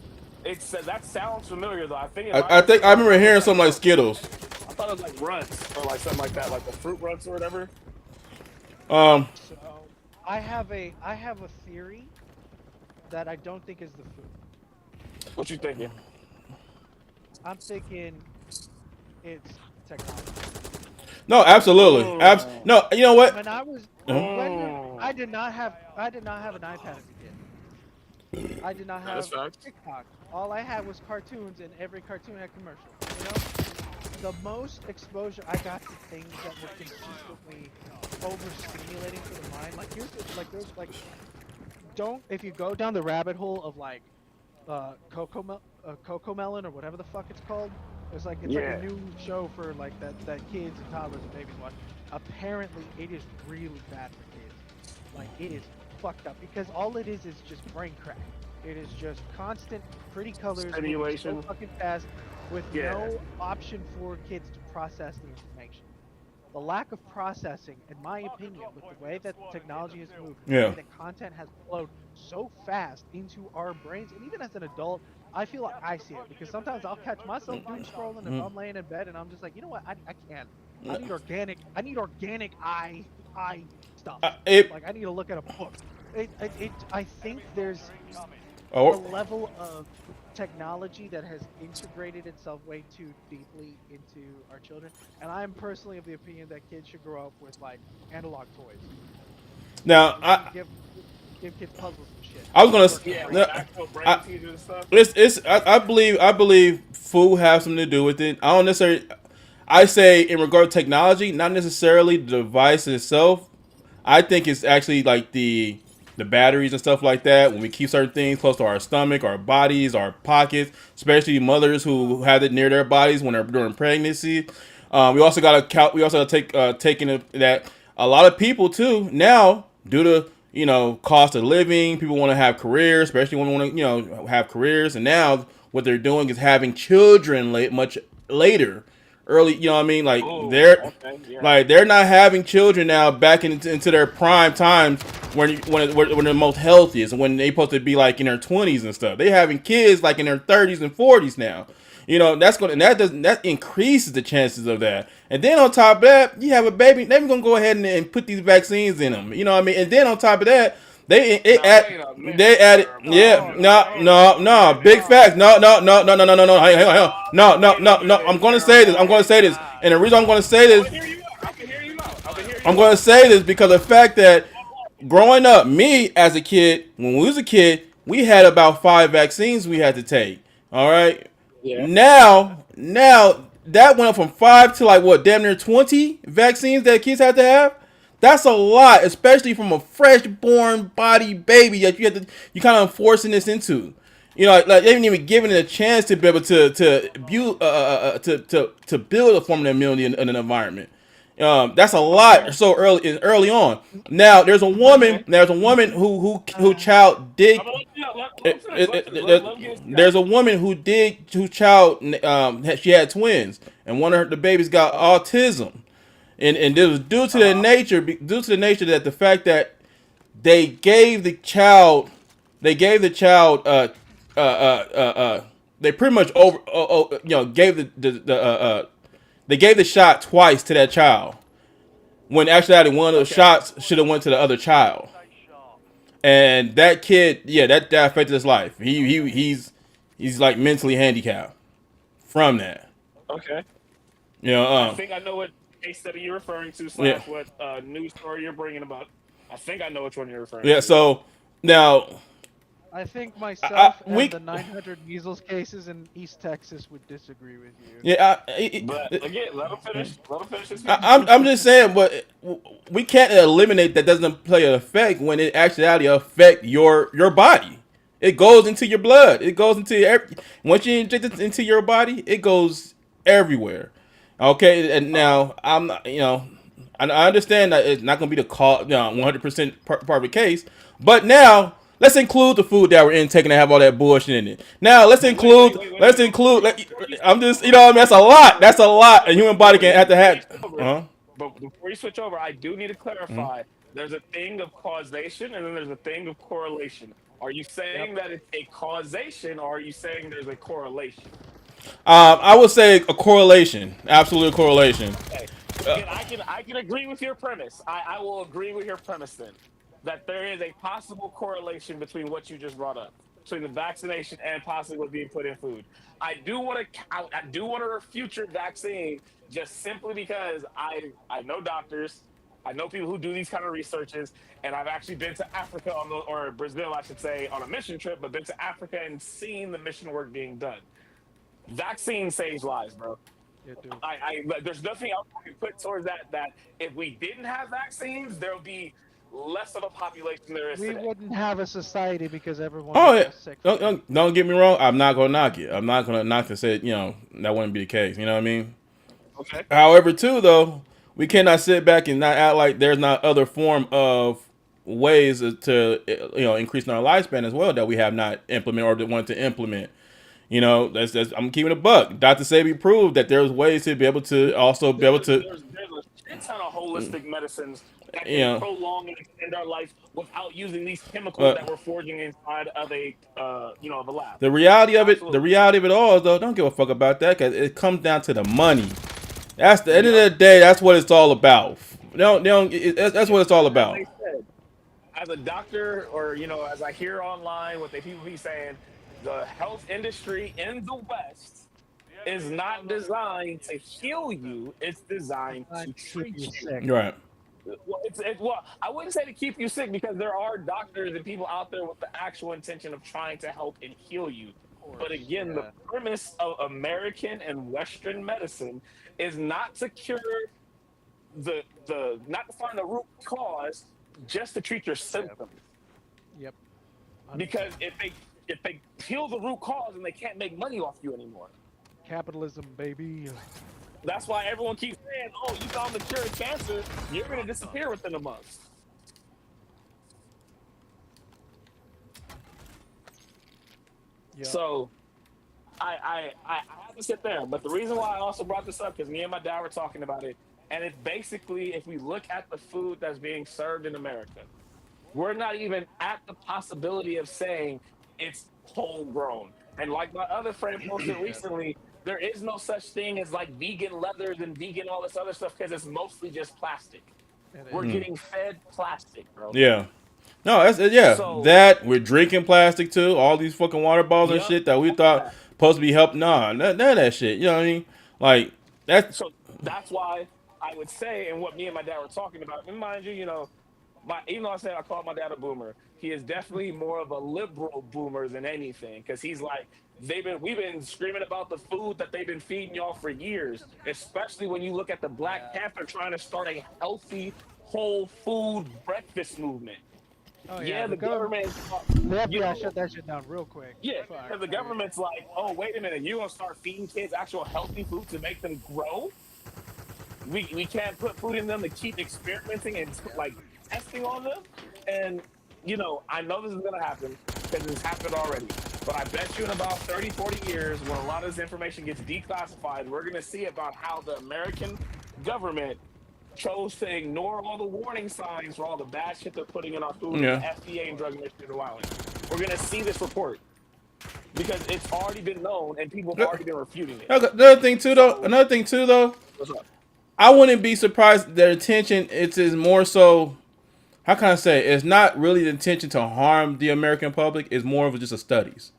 It's that sounds familiar though. I think it I might think be I like remember hearing something like Skittles. I thought it was like runts or like something like that, like the fruit runts or whatever. Um, So I have a theory that I don't think is the food. What you thinking? I'm thinking it's technology. no, absolutely, Mm. no. You know what? When I was when Mm. I did not have an iPad as a kid. I did not That's have facts. TikTok. All I had was cartoons, and every cartoon had commercials. You know, the most exposure I got to things that were consistently overstimulating for the mind. Like like there's like don't if you go down the rabbit hole of like Coco Melon or whatever the fuck it's called. It's like a Yeah. new show for like that kids and toddlers and babies watch. Apparently, it is really bad for kids. Like it is fucked up because all it is just brain crack. It is just constant pretty colors moving so Stimulation. fucking fast with Yeah. no option for kids to process the information. The lack of processing, in my opinion, with the way that technology has moved, the Yeah. way that content has flowed so fast into our brains, and even as an adult, I feel like I see it because sometimes I'll catch myself doom scrolling if I'm laying in bed and I'm just like, you know what, I can't. I need organic eye stuff. It. Like I need to look at a book. I think there's a Oh, level of technology that has integrated itself way too deeply into our children, and I'm personally of the opinion that kids should grow up with like analog toys. now We shouldn't give kids puzzles and shit. I was gonna. Yeah, Work like actual brain I, teasers and stuff. I believe food has something to do with it. I don't necessarily. I say in regard to technology, not necessarily the device itself. I think it's actually like the batteries and stuff like that. When we keep certain things close to our stomach, our bodies, our pockets, especially mothers who have it near their bodies when they're during pregnancy. We also got to we also got to take into that a lot of people too now due to cost of living. People want to have careers, especially when they want to have careers, and now what they're doing is having children much later, early. You know what I mean? Oh, okay, yeah. Like they're not having children now back into their prime times when they're most healthiest and when they're supposed to be like in their 20s and stuff. They having kids like in their 30s and 40s now. That increases the chances of that. And then on top of that, you have a baby. They're gonna go ahead and put these vaccines in them. You know what I mean? And then on top of that, Now, wait a minute, they added sir. yeah Hold on, wait a no minute. big facts no hang on. No I'm gonna say this and the reason I'm gonna say I this can hear you out. I can hear you out. I can hear I'm you gonna out. say this because of the fact that growing up, me as a kid, when we was a kid, we had about 5 vaccines we had to take. All right. Yeah. Now that went up from 5 to like what, damn near 20 vaccines that kids had to have. That's a lot, especially from a fresh born body baby that you kind of forcing this into. Like they haven't even given it a chance to be able to build a form of immunity in an environment. That's a lot Okay. so early on. Now there's a woman. Okay. There's a woman who child did. I'm gonna let him finish. Let him get his There's a woman whose child she had twins, and one of the babies got autism, and this was due to the nature that the fact that they gave the child they pretty much gave they gave the shot twice to that child when actually one of those shots should have went to the other child. And that kid, yeah, that affected his life. He's like mentally handicapped from that. Okay. I Um, think I know what case study you're referring to yeah, / what news story you're bringing about. I think I know which one you're referring yeah. to. So now, I think myself and we, the 900 measles cases in East Texas would disagree with you. yeah, But again, let him finish. Let him finish his speech. I'm just saying, but we can't eliminate that doesn't play an effect when it actually affect your body. It goes into your blood. It goes into once you inject it into your body, it goes everywhere. Okay, and now I'm not, I understand that it's not going to be the 100% part of the case, but now let's include the food that we're intaking and have all that bullshit in it. Now let's include. I'm just, what I mean, that's a lot. That's a lot. A human body can have to have. Over, Uh-huh. but before you switch over, I do need to clarify. There's a thing of causation, and then there's a thing of correlation. Are you Yep. saying that it's a causation, or are you saying there's a correlation? I would say a correlation, absolute correlation. Okay. Uh, I can agree with your premise. I will agree with your premise then that there is a possible correlation between what you just brought up, between the vaccination and possibly what's being put in food. I do want to refute your vaccine just simply because I know doctors, I know people who do these kind of researches, and I've actually been to Africa or Brazil, I should say, on a mission trip, but been to Africa and seen the mission work being done. Vaccine saves lives, bro. Yeah, dude. There's nothing else I can put towards that. That if we didn't have vaccines, there would be less of a population there is We today. wouldn't have a society because everyone oh would yeah, get sick. From it. don't get me wrong. I'm not gonna knock it. I'm not gonna knock to say that wouldn't be the case. You know what I mean? Okay. However, too though, we cannot sit back and not act like there's not other form of ways to increase our lifespan as well that we have not implemented or that want to implement. That's I'm keeping a buck. Dr. Sebi proved that there's ways to be able to also be able to, There's a shit ton of holistic medicines that you can know, prolong and extend our life without using these chemicals that but we're forging inside of of a lab. the Absolutely. reality of it all is though, don't give a fuck about that because it comes down to the money. That's the end of Yep. the day. That's what it's all about. That's what it's all As about. they said, as a doctor, or as I hear online what they people be saying, the health industry in the West is not designed to heal you; it's designed Trying to to keep treat you you. sick. Right. Well, I wouldn't say to keep you sick because there are doctors and people out there with the actual intention of trying to help and heal you. Of course. But again, the Yeah. premise of American and Western medicine is not to cure the not to find the root cause, just to treat your Yep. symptoms. Yep. Because 100%. if they heal the root cause, and they can't make money off you anymore. Capitalism, baby. That's why everyone keeps saying, "Oh, you found the cure of cancer, you're gonna disappear within a month." Yep. So I have to sit there. But the reason why I also brought this up, because me and my dad were talking about it, and it's basically, if we look at the food that's being served in America, we're not even at the possibility of saying it's homegrown. And like my other friend posted Yeah. recently, there is no such thing as like vegan leathers and vegan all this other stuff because it's mostly just plastic. It We're is. getting fed plastic, bro. Yeah. No, that's yeah. So, That we're drinking plastic too. All these fucking water bottles and yep. shit that we thought supposed to be help. Nah, none of that shit. You know what I mean? Like that's So that's why I would say, and what me and my dad were talking about, and mind you, even though I said I called my dad a boomer, he is definitely more of a liberal boomer than anything. Because he's like, we've been screaming about the food that they've been feeding y'all for years. Especially when you look at the Black Yeah. Panther trying to start a healthy, whole food breakfast movement. Oh yeah. Yeah, The the government, The you FBI know, shut that shit down real quick. yeah, Fuck. because the government's like, oh, wait a minute, you're gonna start feeding kids actual healthy food to make them grow? We can't put food in them to keep experimenting and like testing on them. And I know this is gonna happen because it's happened already. But I bet you in about 30, 40 years, when a lot of this information gets declassified, we're gonna see about how the American government chose to ignore all the warning signs for all the bad shit they're putting in our food, and the yeah. FDA and Drug Administration allowing. We're gonna see this report because it's already been known and people have already been refuting it. Another thing too though. So Another thing too though. what's up? I wouldn't be surprised their intention is more so. How can I say? It's not really the intention to harm the American public. It's more of just a studies.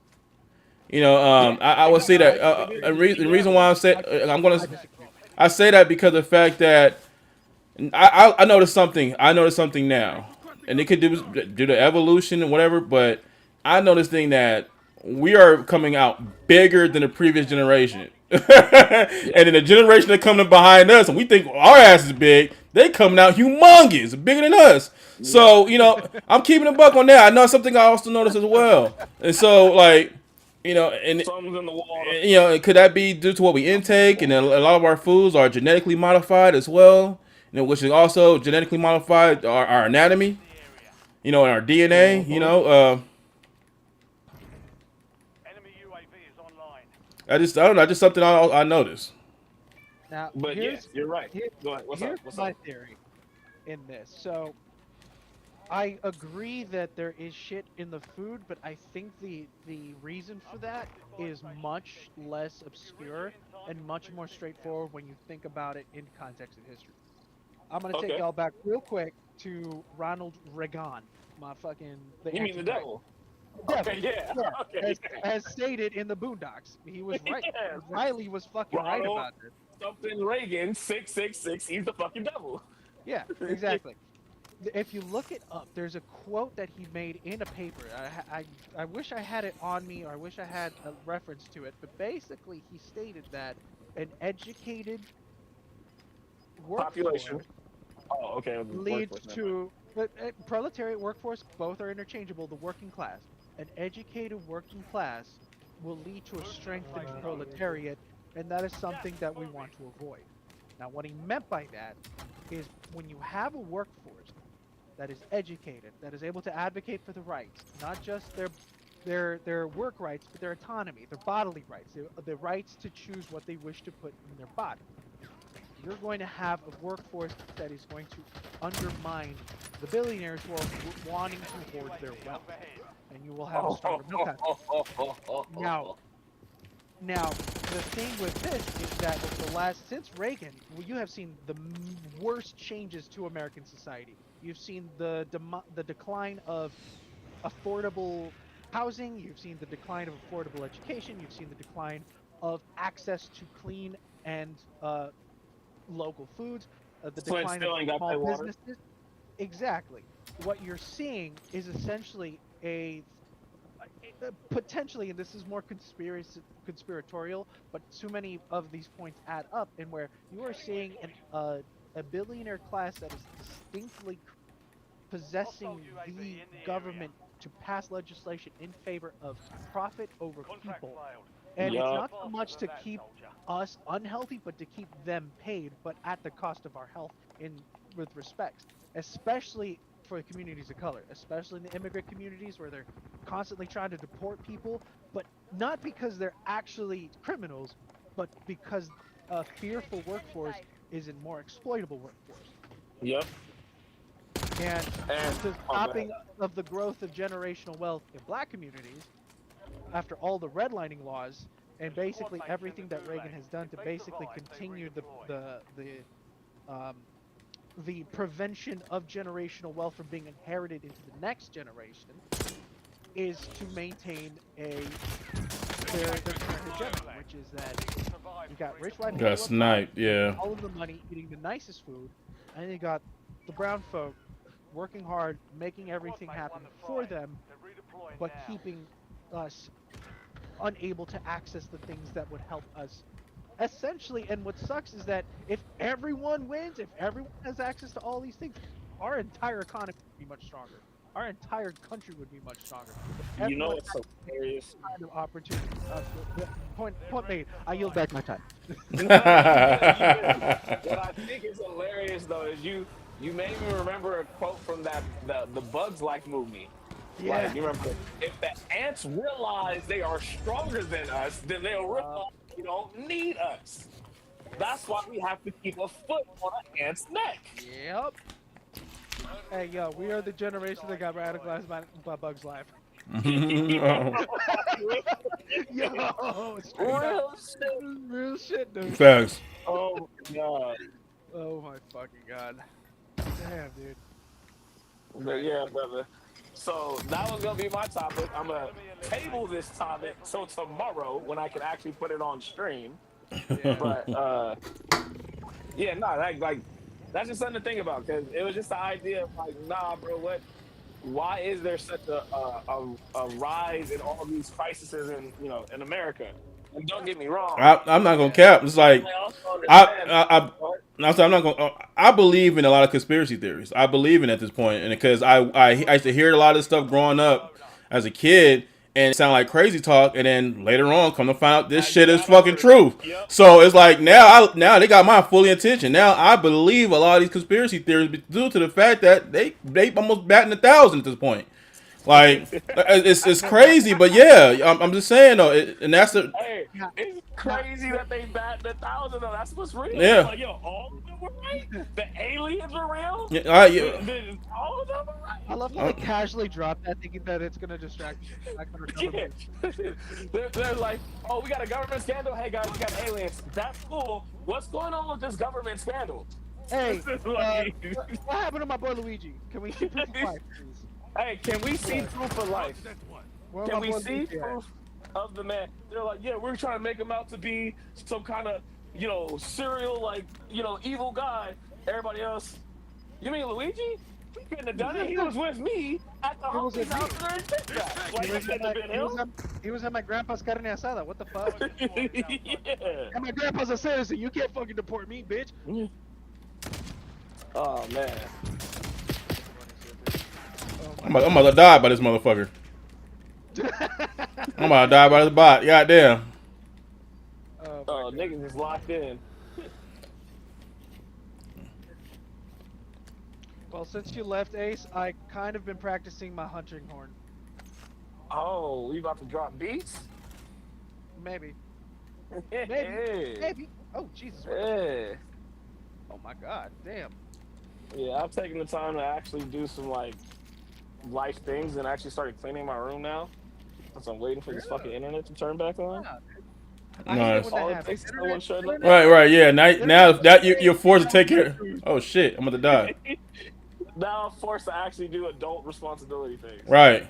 Yeah, I would say that. exactly. The reason why I disagree. I say that because of the fact that I noticed something. I noticed something now, and it could do the evolution and whatever. But I noticed thing that we are coming out bigger than the previous generation, and then the generation that coming behind us, and we think our ass is big. They coming out humongous, bigger than us. So I'm keeping a buck on that. I know something I also noticed as well, and so like. And Something's in the water. could that be due to what we intake, and a lot of our foods are genetically modified as well, which is also genetically modified our anatomy, and our DNA, Enemy UAV is online. I don't know, just something I noticed. Now, But yeah, here's you're right. here, Go ahead. What's here's up? What's my up? theory in this. So, I agree that there is shit in the food, but I think the reason for that is much less obscure and much more straightforward when you think about it in context of history. I'm gonna take Okay. y'all back real quick to Ronald Reagan, the You mean the Antichrist. devil? The devil. Okay, yeah. Yeah, Okay. as stated in the Boondocks, he was right. Yeah. Riley was fucking right Ronald about this. something Reagan 666. He's the fucking devil. Yeah, exactly. If you look it up, there's a quote that he made in a paper. I wish I had it on me, or I wish I had a reference to it. But basically, he stated that an educated Population. workforce Oh, okay. leads Workforce, never mind. to proletariat workforce. Both are interchangeable. The working class, an educated working class, will lead to a strengthened proletariat, and that is something that we want to avoid. Now, what he meant by that is when you have a workforce that is educated, that is able to advocate for the rights, not just their work rights, but their autonomy, their bodily rights, the rights to choose what they wish to put in their body. You're going to have a workforce that is going to undermine the billionaires who are wanting to hoard their wealth, and you will have a stronger middle class. Now, the thing with this is that since Reagan, well, you have seen the worst changes to American society. You've seen the decline of affordable housing. You've seen the decline of affordable education. You've seen the decline of access to clean and local foods. The Flint decline still of ain't got small that water. businesses. Exactly. What you're seeing is essentially potentially, and this is more conspiratorial, but too many of these points add up, in where you are seeing a billionaire class that is distinctly possessing the government to pass legislation in favor of profit over people. And it's not so much to keep us unhealthy, but to keep them paid, but at the cost of our health with respects, especially for the communities of color, especially in the immigrant communities where they're constantly trying to deport people, but not because they're actually criminals, but because a fearful workforce is a more exploitable workforce. Yep. And the go stopping of the growth of generational wealth in black communities, after all the redlining laws and basically everything that Reagan has done to basically continue the prevention of generational wealth from being inherited into the next generation, is to maintain their current hegemony, which is that you got rich white people Got sniped, yeah. all of the money, eating the nicest food, and you got the brown folk working hard, making everything happen for them, but keeping us unable to access the things that would help us. Essentially, and what sucks is that if everyone wins, if everyone has access to all these things, our entire economy would be much stronger. Our entire country would be much stronger. If You know everyone what's so hilarious? had kind of opportunity. Point made. I yield back my time. What I think is hilarious though is you made me remember a quote from the Bugs Life movie. Yeah. Like, you remember, if the ants realize they are stronger than us, then they'll realize they don't need us. That's why we have to keep a foot on an ant's neck. Yep. Hey, yo, we are the generation that got radicalized by Bugs Life. Yo, real shit, dude. Facts. Oh my god. Oh my fucking god. Damn, dude. But yeah, brother. So that was gonna be my topic. I'm gonna table this topic till tomorrow when I can actually put it on stream. Yeah. But yeah, no, like that's just something to think about, because it was just the idea of like, nah, bro, why is there such a rise in all these crises in America? And don't get me wrong, I'm not gonna cap. It's like I'm not gonna. I believe in a lot of conspiracy theories. I believe in at this point, and because I used to hear a lot of this stuff growing up as a kid, and it sounded like crazy talk, and then later on, come to find out this shit is fucking true. Yep. So it's like now they got my fully attention. Now I believe a lot of these conspiracy theories due to the fact that they almost batting 1,000 at this point. Like it's crazy, but yeah, I'm just saying though, and that's the Hey, it's crazy that they bat 1,000 though. That's what's real. Yeah. Like, yo, all of them were right. The aliens are real. yeah, All of them are right. I love how they casually drop that, thinking that it's gonna distract our Yeah. government. They're like, oh, we got a government scandal. Hey guys, we got aliens. That's cool. What's going on with this government scandal? Hey, Like- what happened to my boy Luigi? Can we see proof of life, please? Hey, can we see proof of life? Where Can my we boy see Luigi at? proof of the man? They're like, yeah, we're trying to make him out to be some kind of, serial, like, evil guy. Everybody else, you mean Luigi? He couldn't have done it. He was with me at the He was homie's with house during TikTok. Like, He it was, couldn't have been him. he was at my grandpa's carne asada. What the fuck? Yeah. And my grandpa's a citizen. You can't fucking deport me, bitch. Oh, man. I'm about to die by this motherfucker. I'm about to die by this bot. Goddamn. Oh, niggas is locked in. Well, since you left, Ace, I kind of been practicing my hunting horn. Oh, we about to drop beats? Maybe. Hey. Maybe. Oh, Jesus. Yeah. Oh my god. Damn. Yeah, I've taken the time to actually do some, like, life things and actually started cleaning my room now. Since I'm waiting for this fucking internet to turn back on. Yeah, Nice. All it takes is someone showing up. Right, yeah. Now that you're forced to take care. Oh shit, I'm about to die. Now I'm forced to actually do adult responsibility things. Right.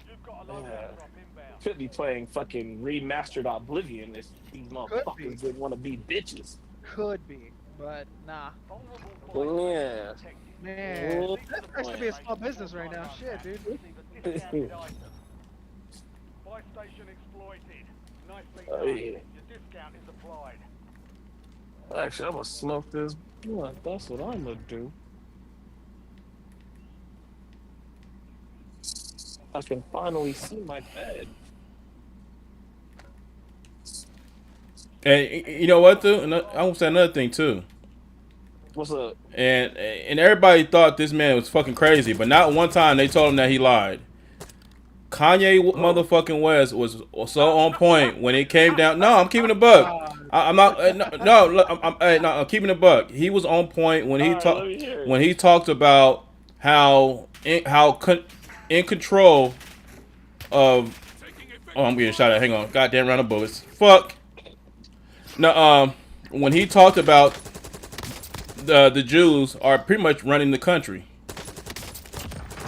You've got a load Yeah. of drop inbound. Should be playing fucking remastered Oblivion if these motherfuckers didn't want to be bitches. Could be, but nah. Vulnerable Yeah. Man, Oh, that's supposed to be a small business right now. Shit, dude. discounted item. Buy station exploited. Nicely Oh, done. yeah. Your discount is applied. Actually, I'm gonna smoke this blunt. That's what I'm gonna do. I can finally see my bed. And you know what, though? I want to say another thing too. What's up? And everybody thought this man was fucking crazy, but not one time they told him that he lied. Kanye motherfucking West was so on point when it came down. No, I'm keeping a buck. I'm not. I'm keeping a buck. He was on point when he All right, talked let me hear it. when he talked about how in control of. Oh, I'm getting shot at. Hang on, goddamn round of bullets. Fuck. No, when he talked about the Jews are pretty much running the country.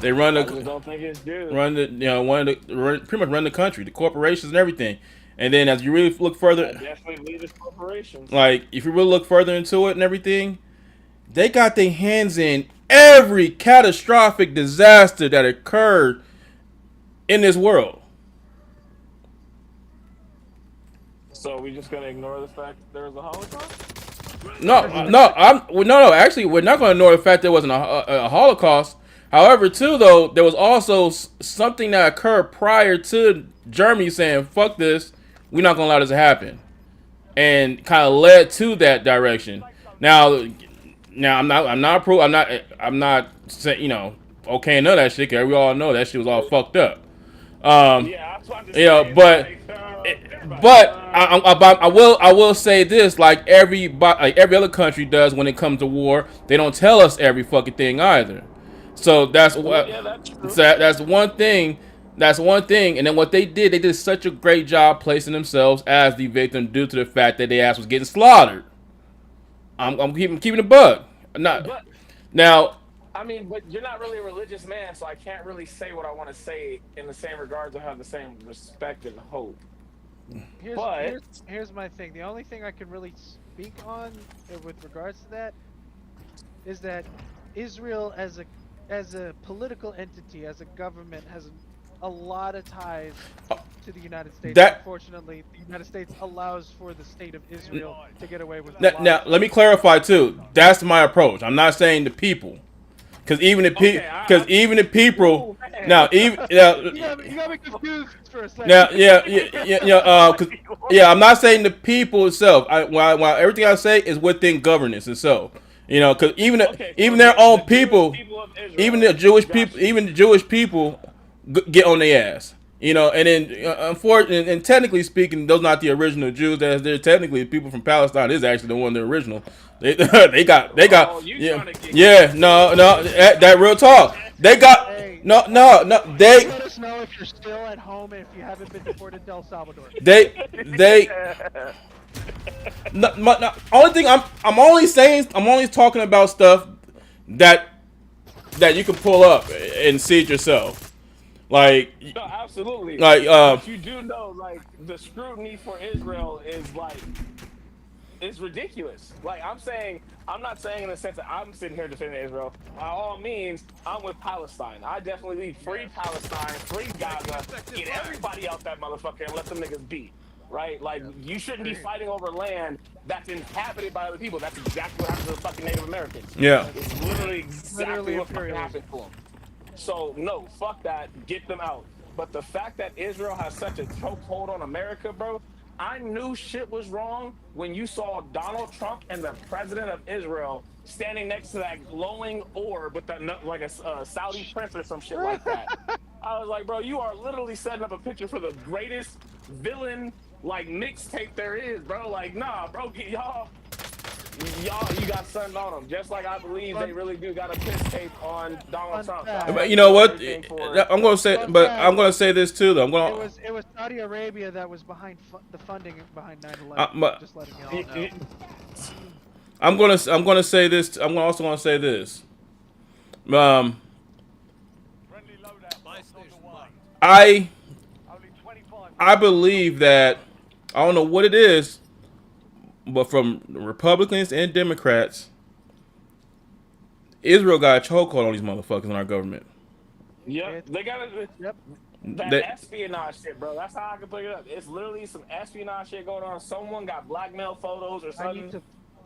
They run I just the don't think it's due. pretty much run the country, the corporations and everything. And then as you really look further, Definitely leaders corporations. like if you really look further into it and everything, they got their hands in every catastrophic disaster that occurred in this world. So we just gonna ignore the fact that there was a Holocaust? No. Actually, we're not going to ignore the fact there wasn't a Holocaust. However, too, though, there was also something that occurred prior to Germany saying, "Fuck this, we're not going to allow this to happen," and kind of led to that direction. Now, I'm not saying okay, none of that shit. Cause we all know that shit was all fucked up. Yeah, I was about to say, But I will say this: like every other country does when it comes to war, they don't tell us every fucking thing either. So that's what. Yeah, that's true. So that's one thing. That's one thing. And then what they did such a great job placing themselves as the victim due to the fact that their ass was getting slaughtered. I'm keeping a bug. Now. I mean, but you're not really a religious man, so I can't really say what I want to say in the same regards or have the same respect and hope. Here's my thing. The only thing I can really speak on with regards to that is that Israel as a political entity, as a government, has a lot of ties to the United States. Unfortunately, the United States allows for the state of Israel to get away with it. Now, let me clarify too. That's my approach. I'm not saying the people. Because even the people, now even you got me confused for a second. I'm not saying the people itself. While everything I say is within governance itself. You know, because Okay, so even their own the Jewish people, people of Israel, even the Jewish got people, you. even the Jewish people get on their ass. You know, and then unfortunately, and technically speaking, those not the original Jews. They're technically people from Palestine is actually the one the original. They they got Oh, you yeah trying to get yeah no that real talk. They got Hey, no you let us know if you're still at home and if you haven't been deported to El Salvador. they no, only thing I'm only saying I'm only talking about stuff that you can pull up and see it yourself. Like No, absolutely. like But you do know, like, the scrutiny for Israel is like it's ridiculous. Like I'm not saying in the sense that I'm sitting here defending Israel. By all means, I'm with Palestine. I definitely leave free Palestine, free Gaza, get everybody out that motherfucker and let them niggas be. Right? Like you shouldn't be fighting over land that's inhabited by other people. That's exactly what happened to the fucking Native Americans. yeah. It's literally exactly Literally what fucking imperialism. happened to them. So no, fuck that. Get them out. But the fact that Israel has such a chokehold on America, bro, I knew shit was wrong when you saw Donald Trump and the president of Israel standing next to that glowing orb with that like a Saudi prince or some shit like that. I was like, bro, you are literally setting up a picture for the greatest villain like mixtape there is, bro. Like, nah, bro, y'all, you got something on them. Just like I believe they really do got a piss tape on Donald Trump. But you know what? Everything for- I'm gonna say, but I'm gonna say this too, though. I'm gonna. It was Saudi Arabia that was behind the funding behind 9/11. but- Just letting you all know. I'm gonna say this. I'm also gonna say this. Friendly loadout box on the way. I Only 25. I believe that I don't know what it is, but from Republicans and Democrats, Israel got a chokehold on these motherfuckers in our government. Yep, they got it. Yep. That They- espionage shit, bro. That's how I can put it up. It's literally some espionage shit going on. Someone got blackmail photos or I need something to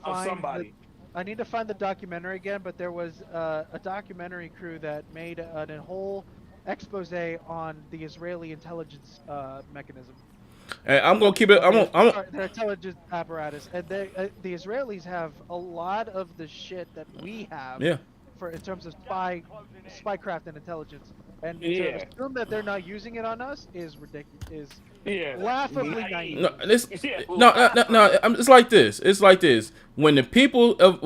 of find somebody. I need to find the documentary again, but there was a documentary crew that made a whole expose on the Israeli intelligence mechanism. And I'm gonna keep it. Their intelligence apparatus, and they, the Israelis have a lot of the shit that we have. Yeah. For in terms of spycraft and intelligence, and Yeah. to assume that they're not using it on us is ridiculous. Is Yeah, laughably naive. No, this, Yeah. no. It's like this. It's like this. When the people of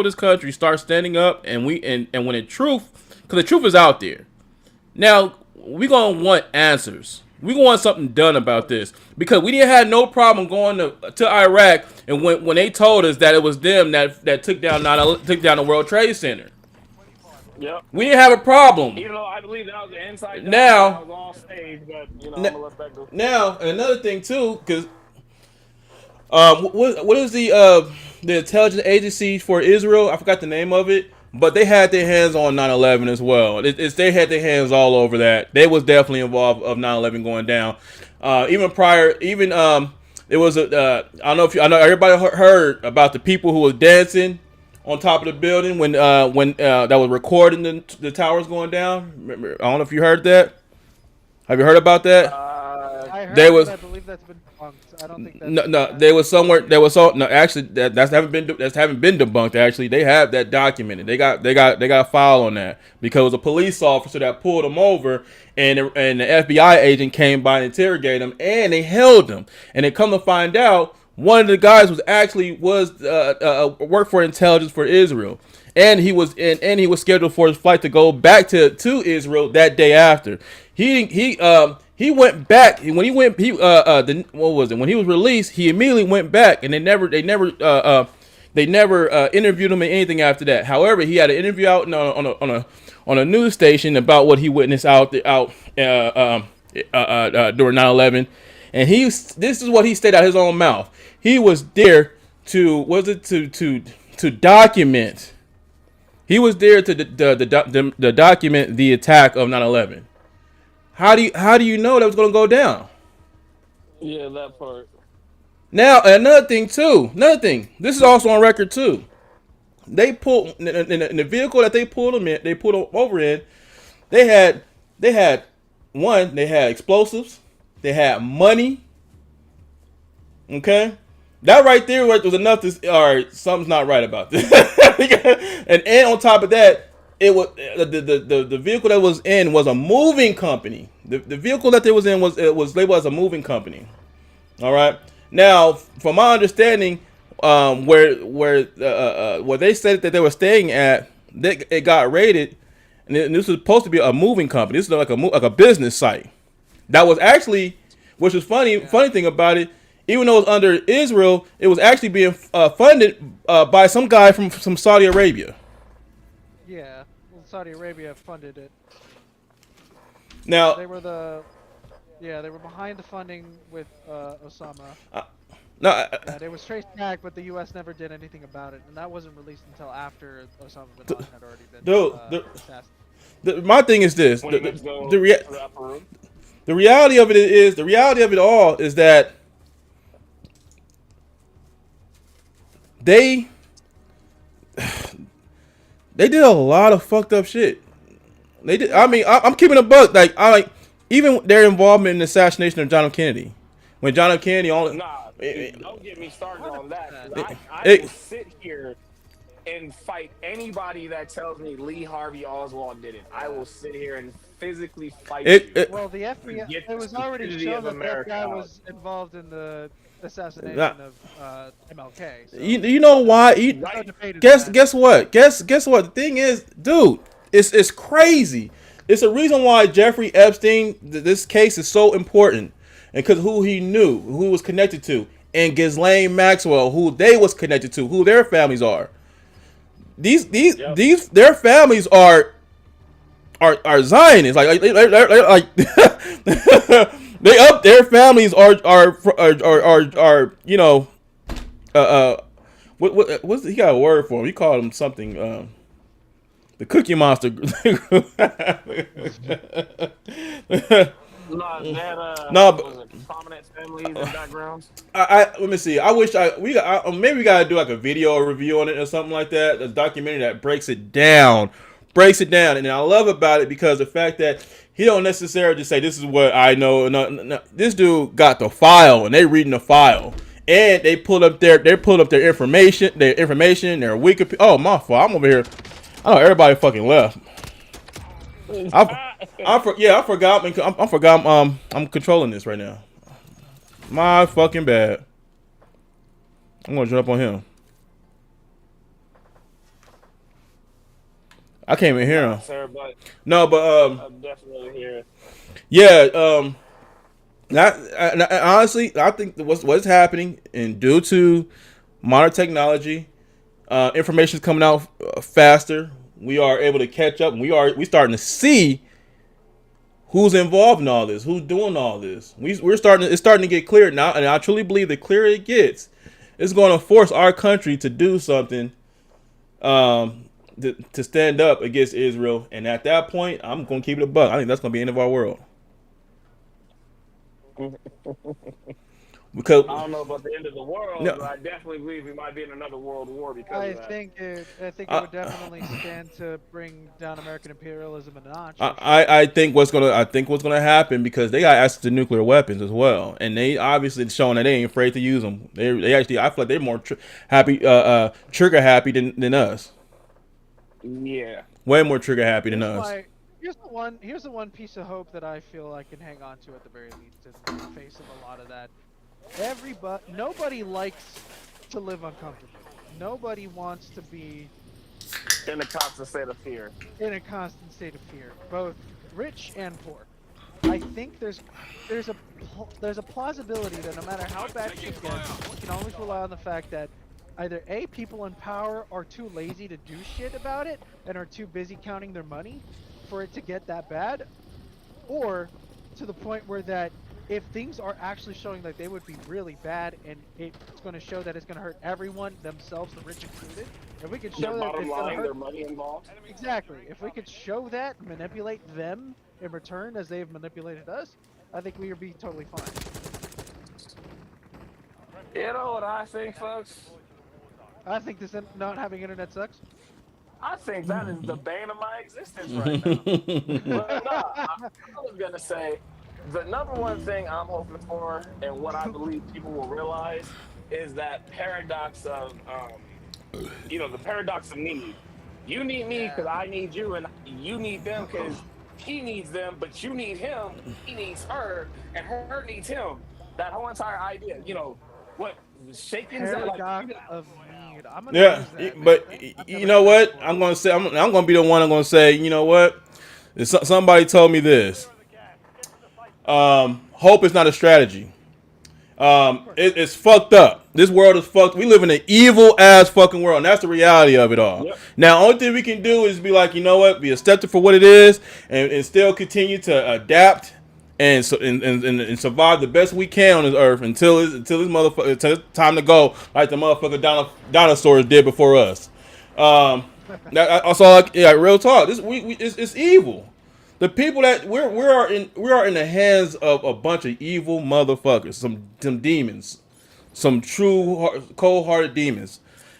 this country start standing up, and when the truth, because the truth is out there. Now we gonna want answers. We gonna want something done about this because we didn't have no problem going to Iraq, and when they told us that it was them that took down the World Trade Center. Yep. We didn't have a problem. Even though I believe that was the inside job, Now- that was on stage, but you know, Now- I'm a respectful. Now, another thing too, because what is the intelligence agency for Israel? I forgot the name of it, but they had their hands on 9/11 as well. They had their hands all over that. They was definitely involved of 9/11 going down. Even prior, there was I know everybody heard about the people who was dancing on top of the building when that was recording the towers going down. Remember, I don't know if you heard that. Have you heard about that? I heard, There was- but I believe that's been debunked. I don't think that's No. There was somewhere. There was so no. Actually, that's haven't been debunked. Actually, they have that documented. They got a file on that because it was a police officer that pulled them over, and the FBI agent came by and interrogated them, and they held them. And they come to find out, one of the guys worked for intelligence for Israel, and he was scheduled for his flight to go back to Israel that day after. He went back when he went. What was it? When he was released, he immediately went back, and they never interviewed him or anything after that. However, he had an interview out on a news station about what he witnessed during 9/11, and this is what he stated out his own mouth. He was there to document. He was there to document the attack of 9/11. How do you know that was going to go down? Yeah, that part. Now another thing. This is also on record too. They pulled in the vehicle that they pulled him over in. They had explosives. They had money. Okay, That right there was enough to. All right, something's not right about this. and on top of that, it was the vehicle that was in was a moving company. The vehicle that they was in was labeled as a moving company. All right. Now, from my understanding, where they said that they were staying at, it got raided, and this was supposed to be a moving company. This is like a business site. That was actually, which was funny. Funny thing about it, even though it was under Israel, it was actually being funded by some guy from Saudi Arabia. Yeah, well, Saudi Arabia funded it. Now, They were they were behind the funding with Osama. no, And it was traced back, but the U.S. never did anything about it, and that wasn't released until after Osama bin Laden had already been assassinated. my thing is this: When he went to go the, rea- to that Peru. the reality of it all is that they did a lot of fucked up shit. They did. I mean, I'm keeping a buck. Even their involvement in the assassination of John F. Kennedy, when John F. Kennedy only. Nah, dude, don't get me started on that. 'Cause I It- will sit here and fight anybody that tells me Lee Harvey Oswald did it. I will sit here and physically fight you. Well, the FBI. Get It was the already stupidity shown of that America guy out. was involved in the assassination of MLK. So You know why? Right. Guess what? Guess what? The thing is, dude, it's crazy. It's a reason why Jeffrey Epstein, this case is so important, and because who he knew, who he was connected to, and Ghislaine Maxwell, who they was connected to, who their families are. Their families are Zionists. Like they up their families are you know what's he got a word for him? He called him something the Cookie Monster. No, but was it prominent families and backgrounds. let me see. I wish maybe we gotta do like a video review on it or something like that. A documentary that breaks it down, and I love about it because the fact that he don't necessarily just say this is what I know. No, this dude got the file and they reading the file and they pulled up their information, their Wikipedia. Oh my fault. I'm over here. I know everybody fucking left. I forgot. I forgot. I'm controlling this right now. My fucking bad. I'm gonna jump on him. I can't even hear him. Sir, but No, but I'm definitely here. yeah. Honestly, I think what's happening, and due to modern technology, information is coming out faster. We are able to catch up, and we starting to see who's involved in all this, who's doing all this. It's starting to get clear now, and I truly believe the clearer it gets, it's going to force our country to do something, to stand up against Israel. And at that point, I'm going to keep it a buck. I think that's going to be the end of our world. Because I don't know about the end of the world, No. but I definitely believe we might be in another world war because I of that. think it would definitely stand to bring down American imperialism a notch. I think what's gonna happen, because they got access to nuclear weapons as well, and they obviously showing that they ain't afraid to use them. They actually, I feel like they're more trigger happy than us. Yeah. Way more trigger happy than us. Here's the one piece of hope that I feel I can hang on to at the very least in the face of a lot of that. Nobody likes to live uncomfortably. Nobody wants to be In a constant state of fear. in a constant state of fear, both rich and poor. I think there's a plausibility that no matter how bad shit gets, you can always rely on the fact that either A, people in power are too lazy to do shit about it and are too busy counting their money for it to get that bad, or to the point where that if things are actually showing like they would be really bad and it's going to show that it's going to hurt everyone, themselves, the rich included, if we could show Their that bottom it's going to line, hurt their money involved. exactly, if we could show that, manipulate them in return as they've manipulated us, I think we would be totally fine. You know what I think, folks? I think this not having internet sucks. I think that is the bane of my existence right now. But no, I was gonna say the number one thing I'm hoping for, and what I believe people will realize, is that paradox of the paradox of need. You need me because I need you, and you need them because he needs them, but you need him, he needs her, and her needs him. That whole entire idea, what Shaken's that like? Paradox of need. I'm gonna Yeah, use that. but I've you never know heard that what? before. I'm gonna say I'm gonna be the one. I'm gonna say, you know what? Somebody told me this. Hope is not a strategy. It's fucked up. This world is fucked. We live in an evil ass fucking world, and that's the reality of it all. Yep. Now, only thing we can do is be like, you know what? Be accepted for what it is, and still continue to adapt and survive the best we can on this earth until it's time to go, like the motherfucker dinosaurs did before us. Also, yeah, real talk. It's evil. The people that we are in the hands of a bunch of evil motherfuckers, some demons, some true cold-hearted demons,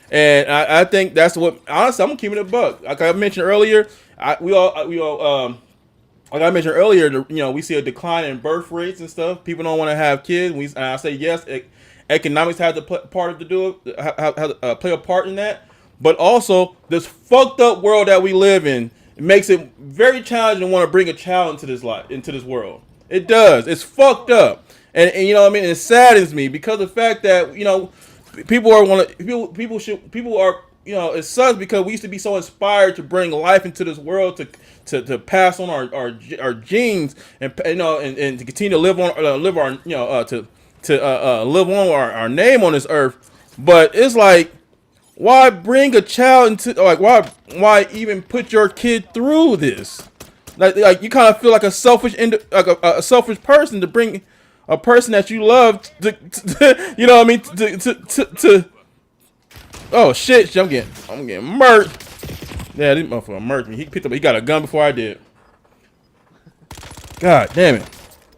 and I think that's what. Honestly, I'm gonna keep it a buck. Like I mentioned earlier, like I mentioned earlier, we see a decline in birth rates and stuff. People don't want to have kids. And I say yes, economics has to play a part in that, but also this fucked up world that we live in. It makes it very challenging to want to bring a child into this world. It does. It's fucked up, and you know what I mean. It saddens me because of the fact that people are it sucks because we used to be so inspired to bring life into this world to pass on our genes and to continue to live on our name on this earth, but it's like, why bring a child into why even put your kid through this? Like you kind of feel like a selfish person to bring a person that you love to you know what I mean to oh shit, I'm getting murked. Yeah, this motherfucker murked me. He got a gun before I did. God damn it.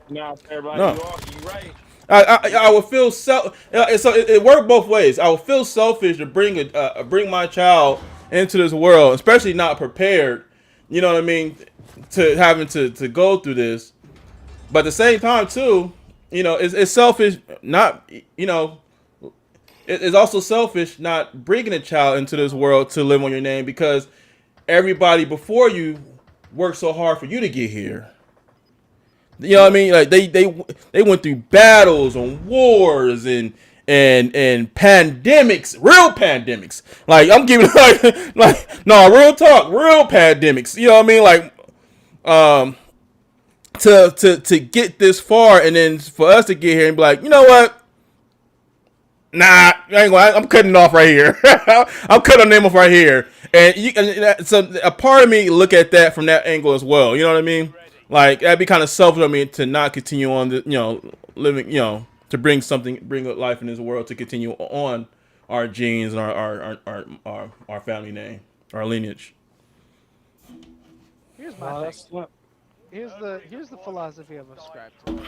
Nah, everybody, No. you right. I would feel so it worked both ways. I would feel selfish to bring my child into this world, especially not prepared. You know what I mean? To having to go through this, but at the same time too, it's selfish. Not it's also selfish not bringing a child into this world to live on your name because everybody before you worked so hard for you to get here. You know what I mean? Like they went through battles and wars and pandemics, real pandemics. Like I'm giving like no real talk, real pandemics. You know what I mean? Like to get this far and then for us to get here and be like, you know what? Nah, I'm cutting it off right here. I'm cutting the name off right here. So a part of me look at that from that angle as well. You know what I mean? Like that'd be kind of selfish of me to not continue on the living to bring life in this world to continue on our genes and our family name, our lineage. Here's my thing. Here's the philosophy I've ascribed to.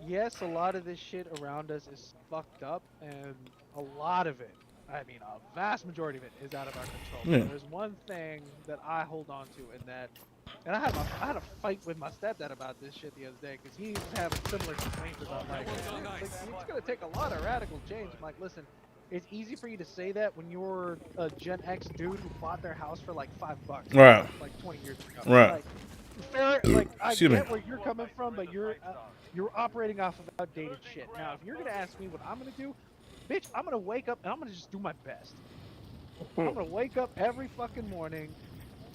Yes, a lot of this shit around us is fucked up, and a lot of it, I mean, a vast majority of it is out of our control. Yeah. There's one thing that I hold on to, and I had a fight with my stepdad about this shit the other day because he was having similar complaints about it's gonna take a lot of radical change. I'm like, listen, it's easy for you to say that when you're a Gen X dude who bought their house for like $5, Right? like 20 years ago, Right? Like I Excuse me. get where you're coming from, but you're operating off of outdated shit. Now, if you're gonna ask me what I'm gonna do, bitch, I'm gonna wake up and I'm gonna just do my best. I'm gonna wake up every fucking morning,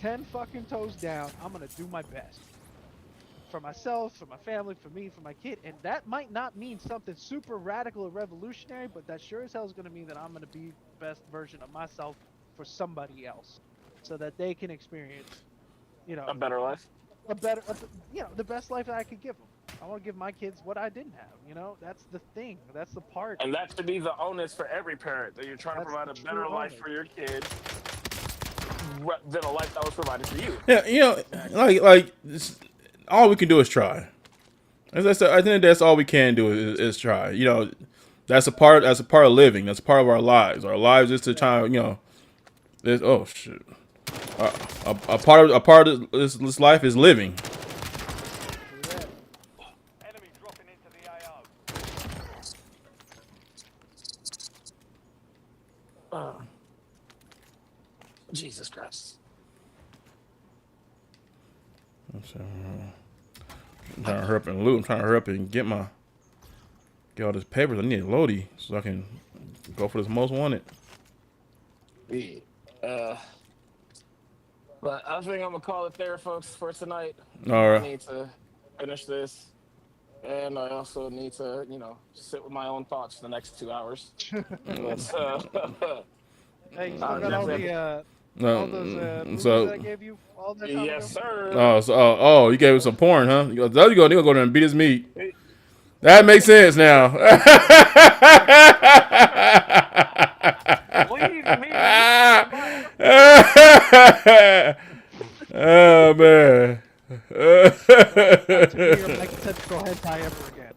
10 fucking toes down. I'm gonna do my best for myself, for my family, for me, for my kid. And that might not mean something super radical or revolutionary, but that sure as hell is gonna mean that I'm gonna be the best version of myself for somebody else, so that they can experience, A better life. the best life that I could give them. I want to give my kids what I didn't have. That's the thing. That's the part. And that should be the onus for every parent, that you're trying to provide a better life for your kids than a life that was provided for you. Yeah, like all we can do is try. I think that's all we can do is try. That's a part of living. That's part of our lives. Our lives is to try. This oh shit. A part of this life is living. Enemy dropping into the AO. I'm trying to hurry up and loot. I'm trying to hurry up and get all this papers. I need a loadie so I can go for this most wanted. But I think I'm gonna call it there, folks, for tonight. All I right. need to finish this, and I also need to, sit with my own thoughts for the next 2 hours. But, Hey, you still got all the all those movies so, that I gave you all that time yes, ago? sir. you gave him some porn, huh? You go there and beat his meat. That makes sense now. Leave me. Oh man. To be your like typical hentai ever again.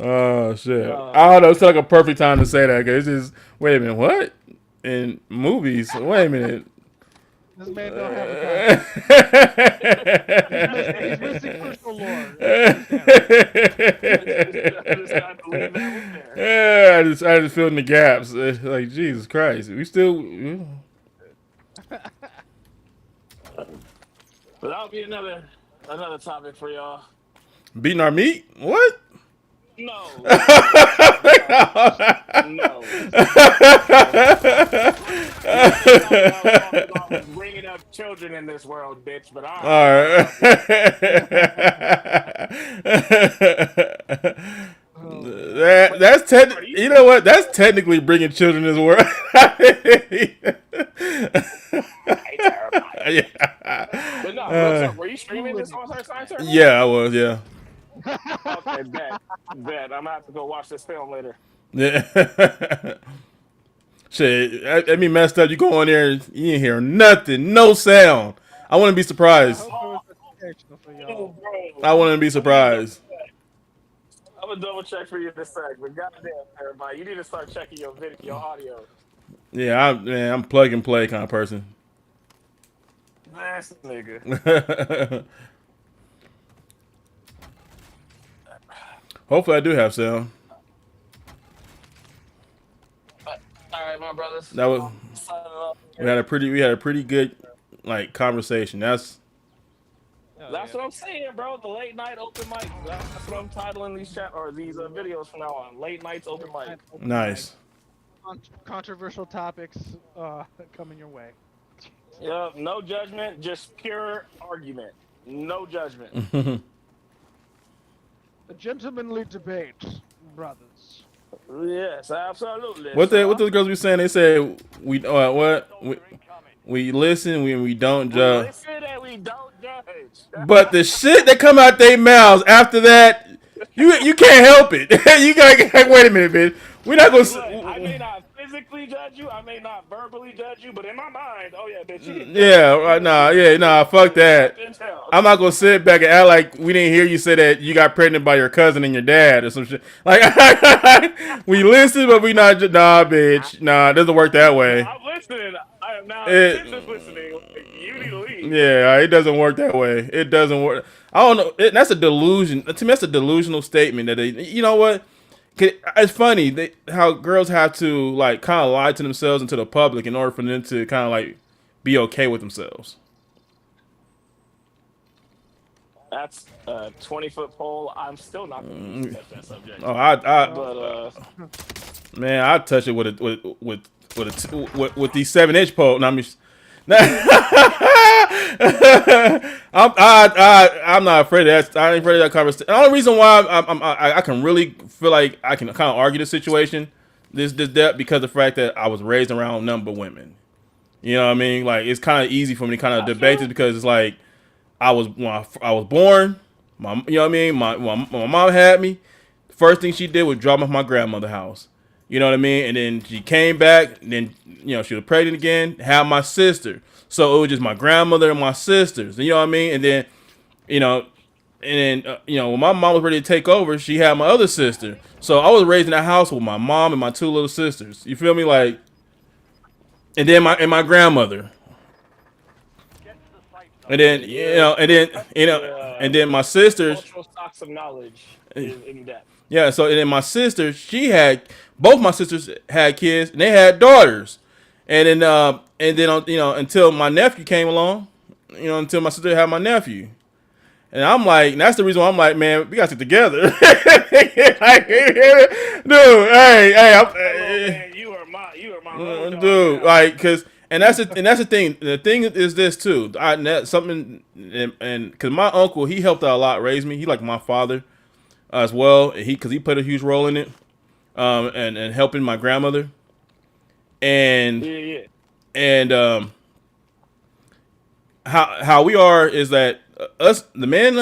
Oh shit! I don't know. It's like a perfect time to say that because it's just wait a minute, what? In movies? Wait a minute. This man don't have a concept. He's missing crucial lore. Yeah, I just fill in the gaps. Like Jesus Christ, we still. But that'll be another topic for y'all. Beating our meat? What? No. Bringing up children in this world, bitch. But all right. That's you know what? That's technically bringing children in this world. Yeah. But no, were you streaming this on our side server? Yeah, I was. Yeah. Okay, bet. I'm gonna have to go watch this film later. Yeah. Shit, I mean, messed up. You go in there, and you ain't hear nothing, no sound. I wouldn't be surprised. I wouldn't be surprised. I'm gonna double check for you in a sec, but goddamn, everybody, you need to start checking your audio. Yeah, I'm plug and play kind of person. This nigga. Hopefully, I do have sound. All right, my brothers. That was we had a pretty good like conversation. That's what I'm saying, bro. The late night open mic. That's what I'm titling these videos from now on. Late nights open mic. Nice. Controversial topics coming your way. Yep, no judgment, just pure argument. No judgment. A gentlemanly debate, brothers. Yes, absolutely. What the girls be saying? They say we listen, we don't judge. Listen and we don't judge. But the shit that come out their mouths after that, you can't help it. You gotta like, wait a minute, bitch. We're not gonna. Look, I may not physically judge you, I may not verbally judge you, but in my mind, oh yeah, bitch. Fuck that. I'm not gonna sit back and act like we didn't hear you say that you got pregnant by your cousin and your dad or some shit. Like we listen, but we not. Nah, bitch. Nah, it doesn't work that way. I'm listening. I am now just listening. You need to leave. Yeah, it doesn't work that way. It doesn't work. I don't know. That's a delusion. To me, that's a delusional statement. That you know what? It's funny how girls have to like kind of lie to themselves and to the public in order for them to kind of like be okay with themselves. That's a 20-foot pole. I'm still not going to touch that subject. Oh, man, I touch it with these 7-inch pole. No, I mean, I'm not afraid of that. I ain't afraid of that conversation. The only reason why I can really feel like I can kind of argue the situation, that because of the fact that I was raised around none but women. You know what I mean? Like it's kind of easy for me to kind of debate this because it's like when I was born, you know what I mean? My mom had me. The first thing she did was drop me off my grandmother's house. You know what I mean? And then she came back, and then, she was pregnant again, had my sister. So it was just my grandmother and my sisters. You know what I mean? And then, when my mom was ready to take over, she had my other sister. So I was raised in that house with my mom and my 2 little sisters. You feel me? Like, and then my grandmother. And then, and then my sisters. Cultural stocks of knowledge in depth. Yeah, so and then my sister, both my sisters had kids, and they had daughters. and then until my nephew came along, until my sister had my nephew. And I'm like, and that's the reason why I'm like, man, we got to stick together. Dude, Man, you are my road dog dude, now. like, and that's the thing. The thing is this too. Something, and because my uncle, he helped out a lot, raise me. He like my father as well. Because he played a huge role in it, and helping my grandmother, and Yeah. and how we are is that us the men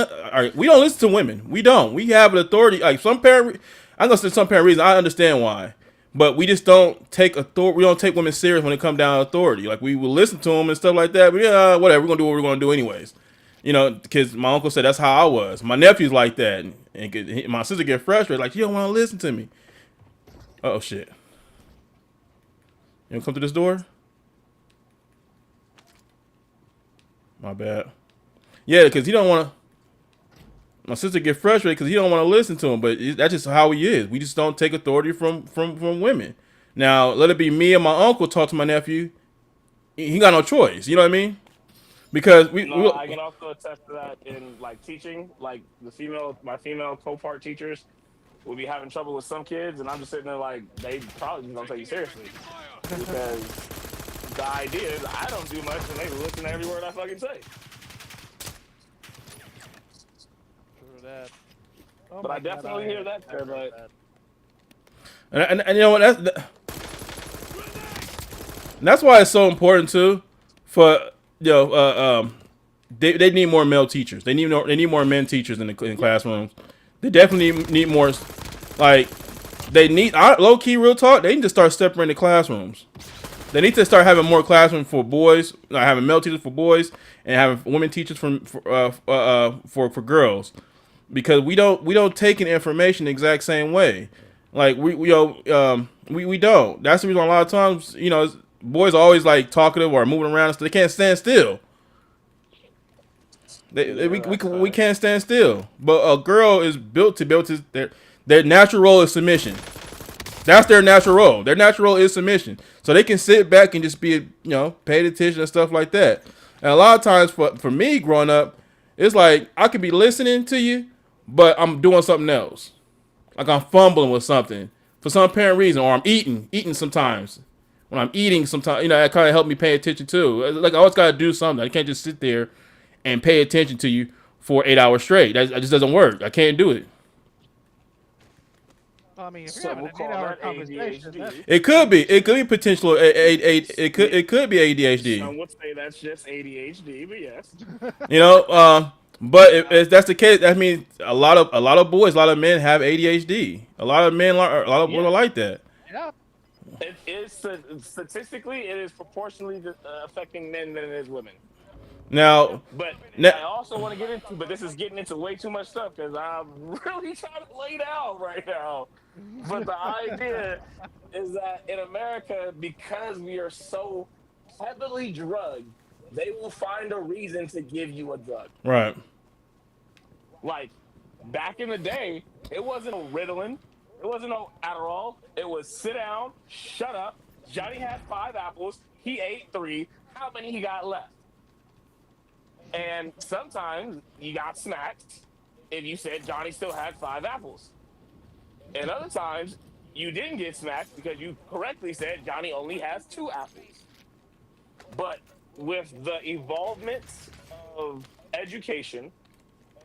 we don't listen to women. We don't. We have an authority. Like some parent, I'm gonna say some parent reason. I understand why, but we just don't take authority. We don't take women serious when it comes down to authority. Like we will listen to them and stuff like that. But yeah, whatever. We're gonna do what we're gonna do anyways. Because my uncle said that's how I was. My nephew's like that, and my sister get frustrated. Like you don't want to listen to me. Oh shit! You wanna come to this door? My bad. Yeah, because he don't want to. My sister get frustrated because he don't want to listen to him, but that's just how he is. We just don't take authority from women. Now, let it be me and my uncle talk to my nephew. He got no choice. You know what I mean? Because I can also attest to that in like teaching. Like my female co-part teachers will be having trouble with some kids, and I'm just sitting there like they probably just don't take you seriously because the idea is I don't do much, and they listen to every word I fucking say. That. Oh But I definitely hear that there, but and you know what? That's why it's so important too. For they need more male teachers. They need more men teachers in classrooms. They definitely need more. Like they need low key real talk. They need to start separating the classrooms. They need to start having more classrooms for boys, having male teachers for boys, and having women teachers for girls. Because we don't take in information the exact same way, like we don't. That's the reason a lot of times boys are always like talkative or moving around, so they can't stand still. We can't stand still. But a girl is built to be able to their natural role is submission. That's their natural role. Their natural role is submission, so they can sit back and just be pay attention and stuff like that. And a lot of times for me growing up, it's like I could be listening to you, but I'm doing something else. Like I'm fumbling with something for some apparent reason, or I'm eating sometimes. When I'm eating sometimes, that kind of helped me pay attention too. Like I always got to do something. I can't just sit there and pay attention to you for 8 hours straight. That just doesn't work. I can't do it. I mean, if So you're having we'll an call 8-hour that conversation, ADHD. It could be potential. It could be ADHD. Some would say that's just ADHD, but yes. But if that's the case, that means a lot of boys, a lot of men have ADHD. A lot of men, a lot of boys are like that. yeah. It is statistically, it is proportionally affecting men than it is women. Now, But I also want to get into, but this is getting into way too much stuff because I'm really trying to lay down right now. But the idea is that in America, because we are so heavily drugged, they will find a reason to give you a drug. right. Like back in the day, it wasn't no Ritalin, it wasn't no Adderall. It was sit down, shut up. Johnny had 5 apples. He ate 3. How many he got left? And sometimes you got smacked if you said Johnny still had 5 apples. And other times you didn't get smacked because you correctly said Johnny only has 2 apples. But with the involvement of education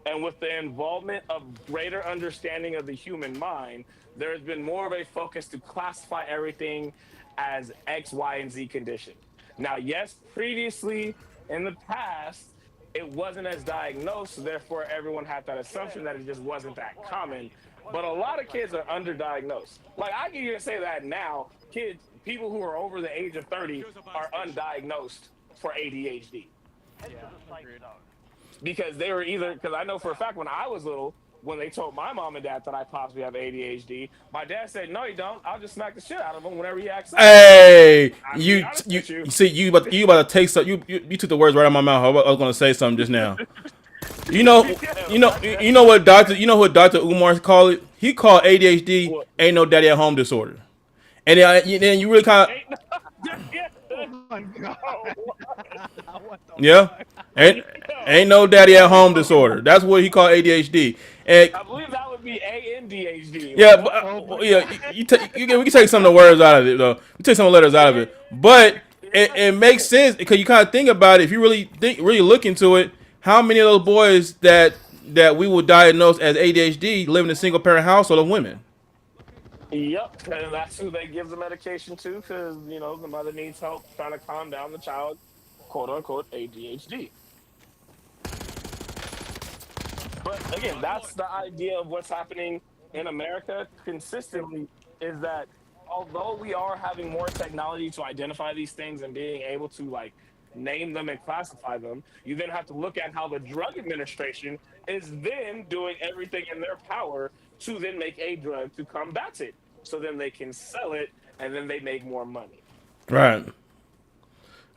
and with the involvement of greater understanding of the human mind, there has been more of a focus to classify everything as X, Y, and Z condition. Now, yes, previously in the past, it wasn't as diagnosed, so therefore everyone had that assumption that it just wasn't that common. But a lot of kids are underdiagnosed. Like I can even say that now, people who are over the age of 30 are undiagnosed for ADHD. Because they were because I know for a fact when I was little, when they told my mom and dad that I possibly have ADHD, my dad said, "No, you don't. I'll just smack the shit out of him whenever he acts up." Hey, you see you about to take some. You took the words right out of my mouth. I was gonna say something just now. You know what Dr. Umar called it? He called ADHD What? ain't no daddy at home disorder. And then you really kind of on, God. What the Yeah. fuck? Ain't no daddy at home disorder. That's what he called ADHD. And I believe that would be ANDHD. yeah, Like, but, Oh my yeah, God. we can take some of the words out of it though. We take some of the letters out of it, but it makes sense because you kind of think about it. If you really look into it, how many of those boys that we would diagnose as ADHD live in a single parent household of women? yep, and that's who they give the medication to because the mother needs help trying to calm down the child, quote unquote ADHD. But again, that's the idea of what's happening in America consistently is that although we are having more technology to identify these things and being able to like name them and classify them, you then have to look at how the drug administration is then doing everything in their power to then make a drug to combat it. So then they can sell it and then they make more money. Right.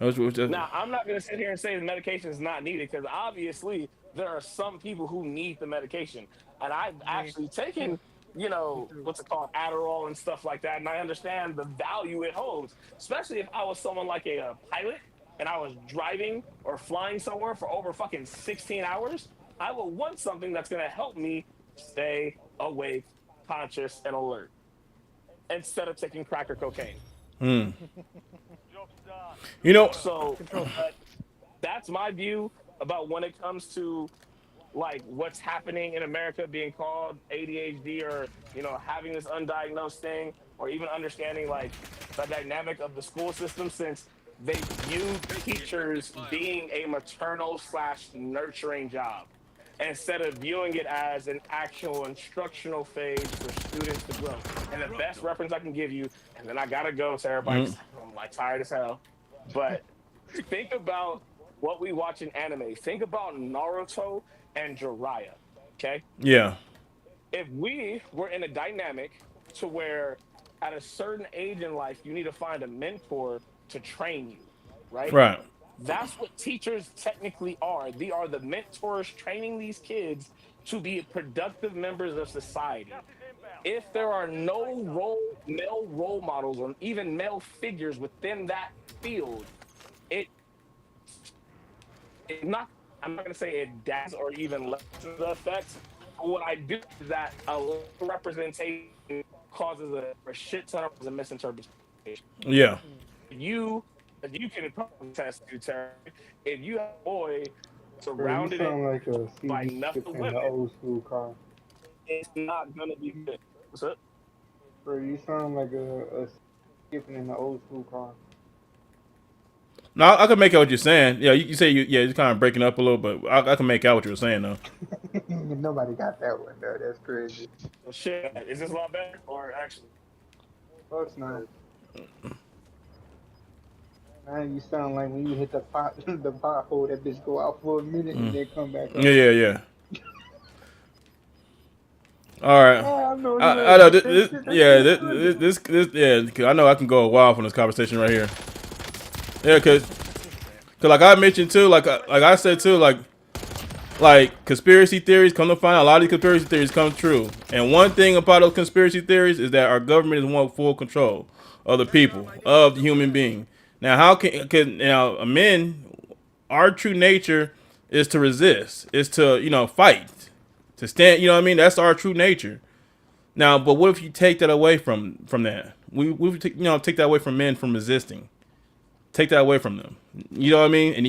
Now, I'm not going to sit here and say the medication is not needed because obviously there are some people who need the medication. And I've Me. actually taken, Me too. what's it called, Adderall and stuff like that. And I understand the value it holds, especially if I was someone like a pilot and I was driving or flying somewhere for over fucking 16 hours. I will want something that's going to help me stay awake, conscious, and alert instead of taking crack or cocaine. Hmm. Job's done. You know, So that's my view about when it comes to like what's happening in America being called ADHD or having this undiagnosed thing or even understanding like the dynamic of the school system since they view teachers being a maternal / nurturing job instead of viewing it as an actual instructional phase for students to grow. And the best reference I can give you, and then I gotta go to everybody, 'cause I'm like tired as hell. But think about what we watch in anime. Think about Naruto and Jiraiya. Okay, yeah, if we were in a dynamic to where at a certain age in life you need to find a mentor to train you, right? right, That's what teachers technically are. They are the mentors training these kids to be productive members of society. If there are no male role models or even male figures within that field, it it not I'm not gonna say it does or even lessens the effects. But what I do is that a representation causes a shit ton of misinterpretation. yeah. You you can probably test to Terry. If you have a boy Bro, you surrounded sound like a by CD skip nothing in the women, old school car. it's not gonna be good. What's up? Bro, you sound like a skipping in the old school car. No, I can make out what you're saying. Yeah, you say you're kind of breaking up a little, but I can make out what you were saying though. Nobody got that one though. That's crazy. Well, shit, is this a lot better or actually? Fuck no. Now you sound like when you hit the pot, the pothole, that bitch go out for a minute and then come back up. Yeah. All right. Oh, I know you I ain't know hit that shit. That yeah, shit funny. this yeah. 'Cause I know I can go a while from this conversation right here. Yeah, cause like I mentioned too, like I said too, like conspiracy theories. Come to find out, a lot of these conspiracy theories come true. And one thing about those conspiracy theories is that our government is want full control of the people, of the human being. Now, how can now men? Our true nature is to resist, is to fight, to stand. You know what I mean? That's our true nature. Now, but what if you take that away from that? We take that away from men from resisting. Take that away from them. You know what I mean? And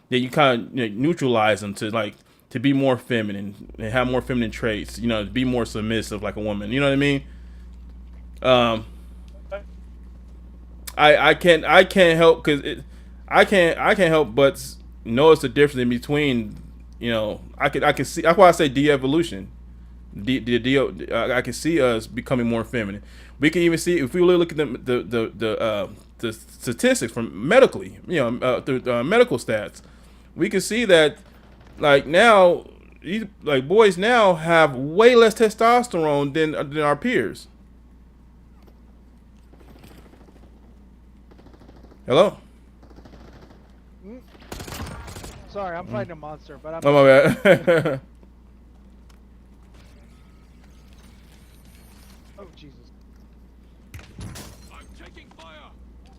then you kind of neutralize them to be more feminine and have more feminine traits. To be more submissive like a woman. You know what I mean? I can't help because I can't help but notice the difference in between. I can see. That's why I say de-evolution. I can see us becoming more feminine. We can even see if we really look at the statistics from medically, through medical stats, we can see that like now, like boys now have way less testosterone than our peers. Hello. Sorry, I'm fighting a monster, but I'm. Oh my bad. Oh Jesus.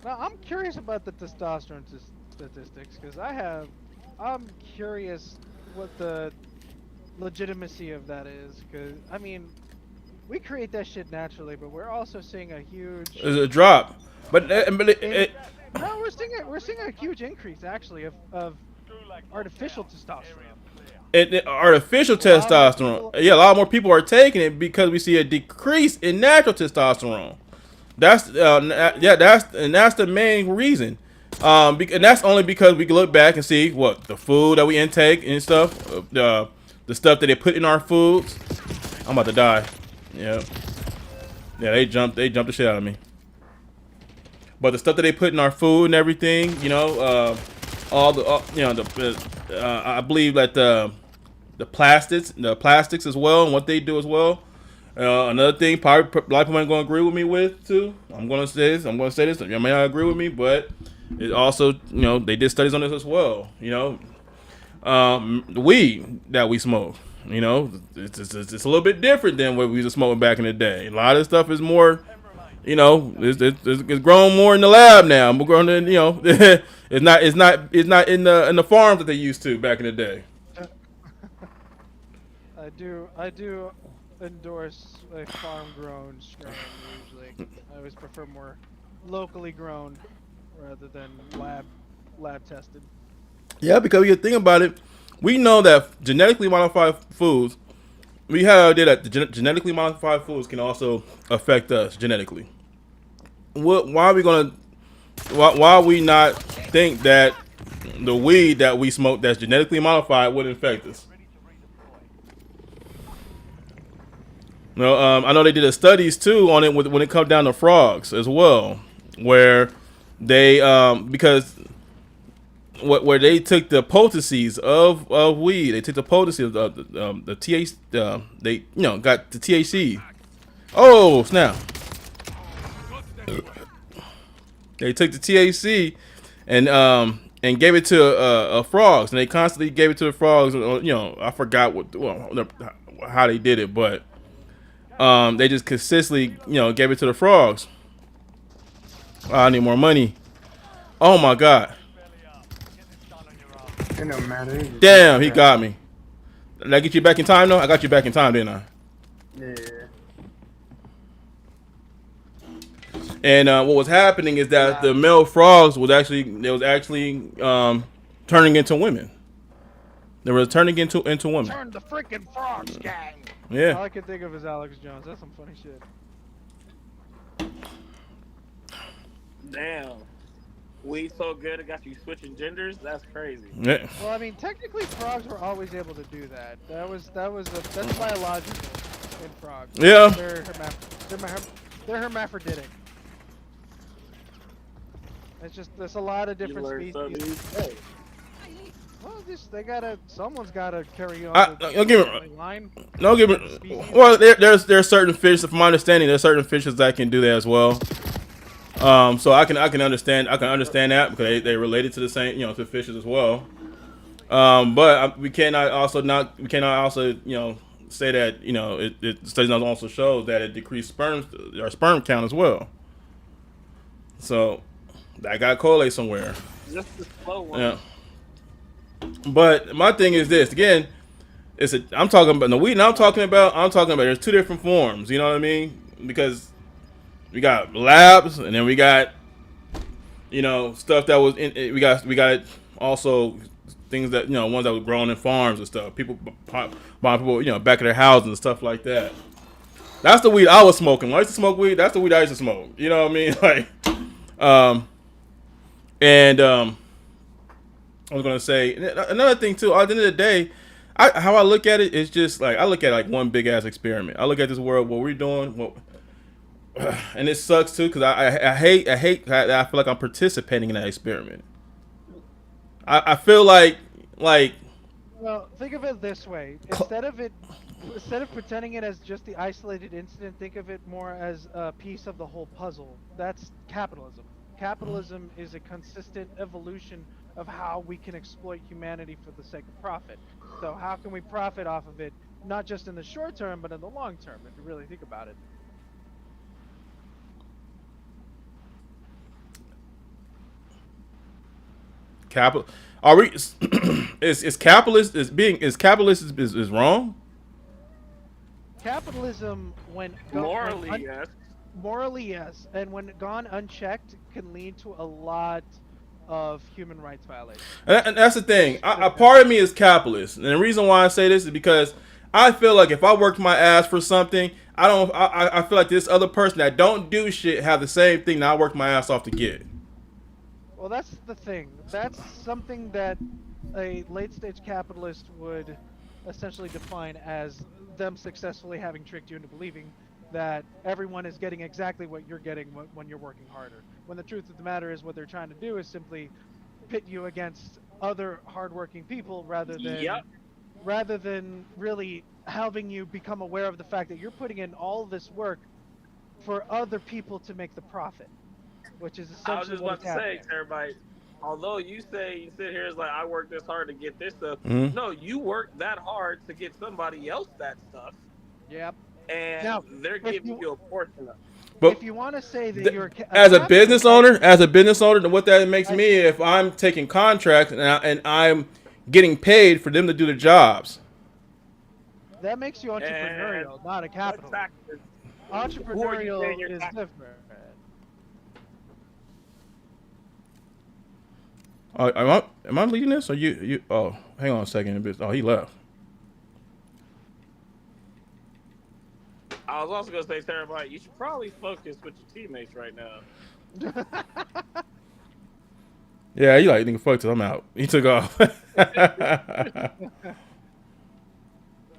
No, I'm curious about the testosterone statistics because I'm curious what the legitimacy of that is because I mean we create that shit naturally, but we're also seeing a huge. It's a drop, but No, we're seeing a huge increase actually of artificial testosterone. artificial A lot more testosterone. people- Yeah, a lot more people are taking it because we see a decrease in natural testosterone. That's that's the main reason. And that's only because we can look back and see what the food that we intake and stuff, the stuff that they put in our foods. I'm about to die. Yeah, they jumped the shit out of me. But the stuff that they put in our food and everything, all the I believe that the plastics as well, and what they do as well. Another thing, probably a lot of people ain't gonna agree with me with too. I'm gonna say this. You may not agree with me, but it also, they did studies on this as well. The weed that we smoke. It's a little bit different than what we used to smoke back in the day. A lot of stuff is more, it's grown more in the lab now. We're growing in, it's not in the farms that they used to back in the day. I do endorse a farm-grown strain usually. I always prefer more locally grown rather than lab tested. Yeah, because you think about it, we know that genetically modified foods. We have an idea that the genetically modified foods can also affect us genetically. Why are we not think that the weed that we smoke that's genetically modified would infect us? I know they did studies too on it when it comes down to frogs as well, where they because where they took the potencies of weed, they took the potency of the THC, they got the THC. Oh snap! They took the THC and gave it to frogs, and they constantly gave it to the frogs. I forgot how they did it, but they just consistently gave it to the frogs. Oh, I need more money. Oh my god! It don't matter. Damn, he got me. Did I get you back in time though? I got you back in time, didn't I? Yeah. And what was happening is that the male frogs was actually turning into women. They were turning into women. Turn the freaking frogs, gang. Yeah. All I can think of is Alex Jones. That's some funny shit. Damn. Weed so good it got you switching genders? That's crazy. Yeah. Well, I mean, technically, frogs were always able to do that. That's biological in frogs. Yeah. They're hermaphroditic. It's just there's a lot of different species. Hey. Well, someone's gotta carry on. Don't get me line. Don't get me. Well, there's certain fish. From my understanding, there's certain fishes that can do that as well. So I can understand that because they related to the same to fishes as well. But we cannot also say that it studies also shows that it decreased sperm count as well. So that got to correlate somewhere. Just the slow one. Yeah. But my thing is this again. I'm talking about the weed. I'm talking about there's two different forms. You know what I mean? Because we got labs, and then we got stuff that was in. We got also things that ones that were grown in farms and stuff. People buying people back of their houses and stuff like that. That's the weed I was smoking. When I used to smoke weed, that's the weed I used to smoke. You know what I mean? Like, I was gonna say another thing too. At the end of the day, how I look at it is just like I look at it like one big ass experiment. I look at this world, what we're doing, and it sucks too because I hate that I feel like I'm participating in that experiment. I feel like. Well, think of it this way: instead of pretending it as just the isolated incident, think of it more as a piece of the whole puzzle. That's capitalism. Capitalism is a consistent evolution of how we can exploit humanity for the sake of profit. So how can we profit off of it, not just in the short term, but in the long term, if you really think about it? capital. Are we? Is capitalist is wrong? Capitalism, Morally, yes. morally yes, and when gone unchecked, can lead to a lot of human rights violations. And that's the thing. Let's put it A that way. part of me is capitalist, and the reason why I say this is because I feel like if I worked my ass for something, I don't. I feel like this other person that don't do shit have the same thing that I worked my ass off to get. Well, that's the thing. That's something that a late stage capitalist would essentially define as them successfully having tricked you into believing that everyone is getting exactly what you're getting when you're working harder. When the truth of the matter is, what they're trying to do is simply pit you against other hardworking people Yep. rather than really having you become aware of the fact that you're putting in all this work for other people to make the profit, which is I was essentially just what about is to say happening. to everybody, although you say you sit here is like I worked this hard to get this stuff. Mhm. No, you worked that hard to get somebody else that stuff, Yep. and Now, they're if giving you you a portion of it. But if you want to say that th- you're a as a business capitalist, owner, what that makes I me, if I'm taking contracts and I'm getting paid for them to do the jobs. that makes you And entrepreneurial, not a what capitalist. taxes? Who are you paying Entrepreneurial your is taxes? different. Am I leading this or you? Oh, hang on a second. Oh, he left. I was also gonna say to everybody, you should probably focus with your teammates right now. Yeah, he like nigga fuck this. I'm out. He took off.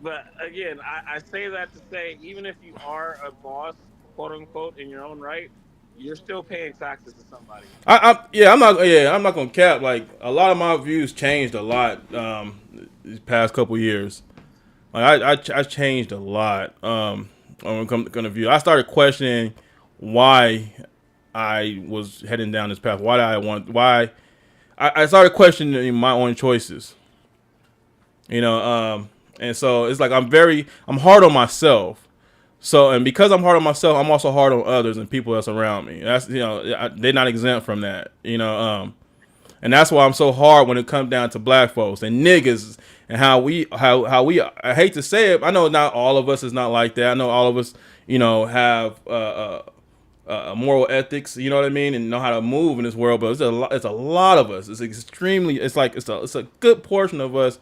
But again, I say that to say, even if you are a boss, quote unquote, in your own right, you're still paying taxes to somebody. I'm not gonna cap. Like a lot of my views changed a lot these past couple years. Like I changed a lot when it comes to view. I started questioning why I was heading down this path. I started questioning my own choices. You know, and so it's like I'm hard on myself. So, and because I'm hard on myself, I'm also hard on others and people that's around me. That's, they're not exempt from that, and that's why I'm so hard when it comes down to black folks and niggas and how we, I hate to say it. I know not all of us is not like that. I know all of us, have, moral ethics, you know what I mean, and know how to move in this world. But it's a lot of us. It's a good portion of us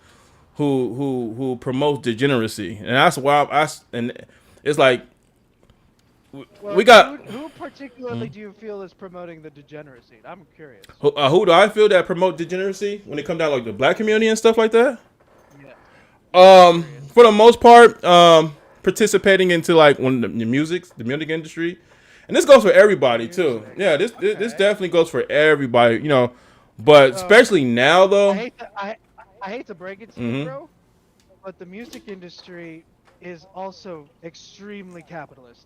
who promotes degeneracy, and that's why and it's like Well, we got who particularly do you feel is promoting the degeneracy? I'm curious. who do I feel that promote degeneracy when it comes down like the black community and stuff like that. Yeah. For the most part, participating into like when the music industry, and this goes for everybody too. Yeah, this definitely goes for everybody, but especially now though. I hate to break it to you, bro, but the music industry is also extremely capitalist.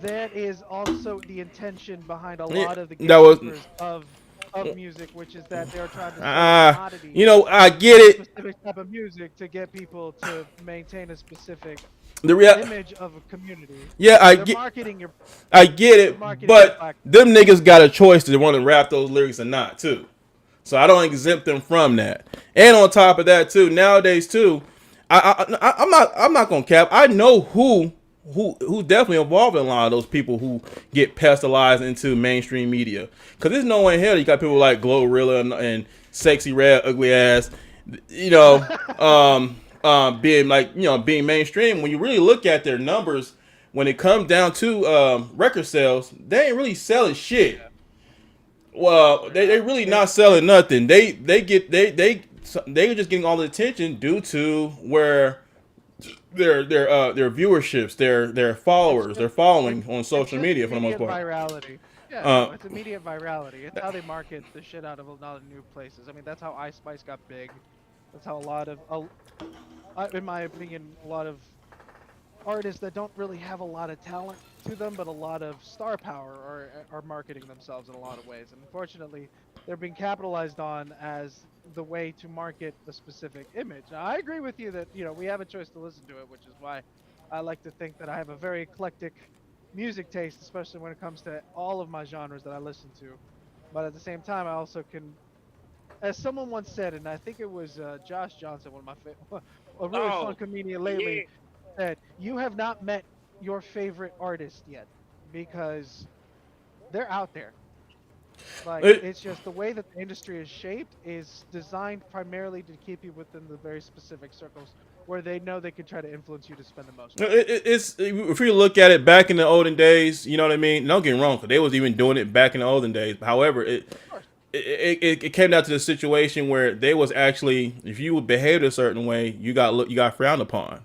That is also the intention behind a lot of the gatekeepers of music, which is that they're trying to sell commodities. I get a it. specific type of music to get people to maintain a specific The real image of a community. Yeah, I get it, but them niggas got a choice to want to rap those lyrics or not too. So I don't exempt them from that. And on top of that too, nowadays too, I'm not gonna cap. I know who definitely involved in a lot of those people who get pestalized into mainstream media. Cause there's no one here. You got people like Glorilla and Sexy Red Ugly Ass, being mainstream. When you really look at their numbers, when it comes down to record sales, they ain't really selling shit. Well, they really not selling nothing. They just getting all the attention due to where their viewerships, their followers, their following on social media for the most part. Virality. Yeah, no, it's immediate virality. It's how they market the shit out of a lot of new places. I mean, that's how Ice Spice got big. That's how a lot of, in my opinion, a lot of artists that don't really have a lot of talent to them, but a lot of star power are marketing themselves in a lot of ways. And unfortunately, they're being capitalized on as the way to market a specific image. Now, I agree with you that, we have a choice to listen to it, which is why I like to think that I have a very eclectic music taste, especially when it comes to all of my genres that I listen to. But at the same time, I also can as someone once said, and I think it was Josh Johnson, one of my a really Oh, fun comedian lately, yeah. said, "You have not met your favorite artist yet, because they're out there. Like It- it's just the way that the industry is shaped is designed primarily to keep you within the very specific circles where they know they can try to influence you to spend the most. it's if you look at it back in the olden days, you know what I mean. Don't get me wrong, because they was even doing it back in the olden days. However, it came down to the situation where they was actually, if you behaved a certain way, you got frowned upon,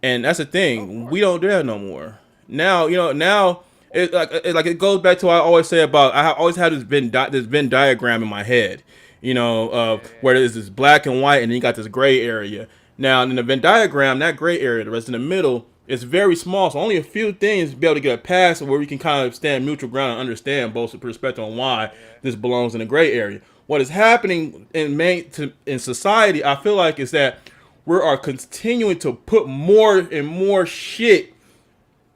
and that's the thing. We don't do that no more. Now, now it goes back to what I always say about, I always had this Venn diagram in my head, where there's this black and white, and then you got this gray area. Now, in the Venn diagram, that gray area, the rest in the middle, is very small, so only a few things be able to get a pass where we can kind of stand mutual ground and understand both perspective on why this belongs in the gray area. What is happening in society, I feel like, is that we are continuing to put more and more shit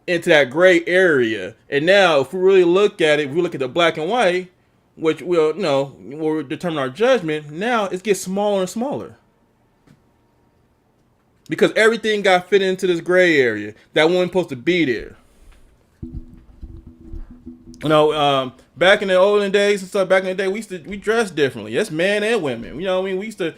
into that gray area. And now, if we really look at it, if we look at the black and white, which will determine our judgment, now it gets smaller and smaller. Because everything got fit into this gray area that wasn't supposed to be there. Back in the olden days and stuff, back in the day, we dressed differently. That's men and women. You know what I mean? We used to,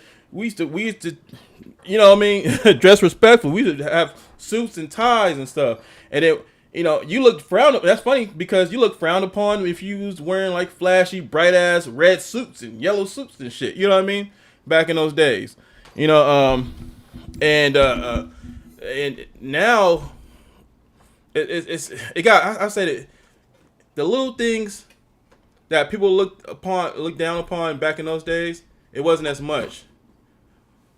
you know what I mean, dress respectful. We used to have suits and ties and stuff. And it, you looked frowned upon. That's funny because you looked frowned upon if you was wearing like flashy, bright ass red suits and yellow suits and shit. You know what I mean? Back in those days, and now it got. I said it. The little things that people looked down upon back in those days, it wasn't as much.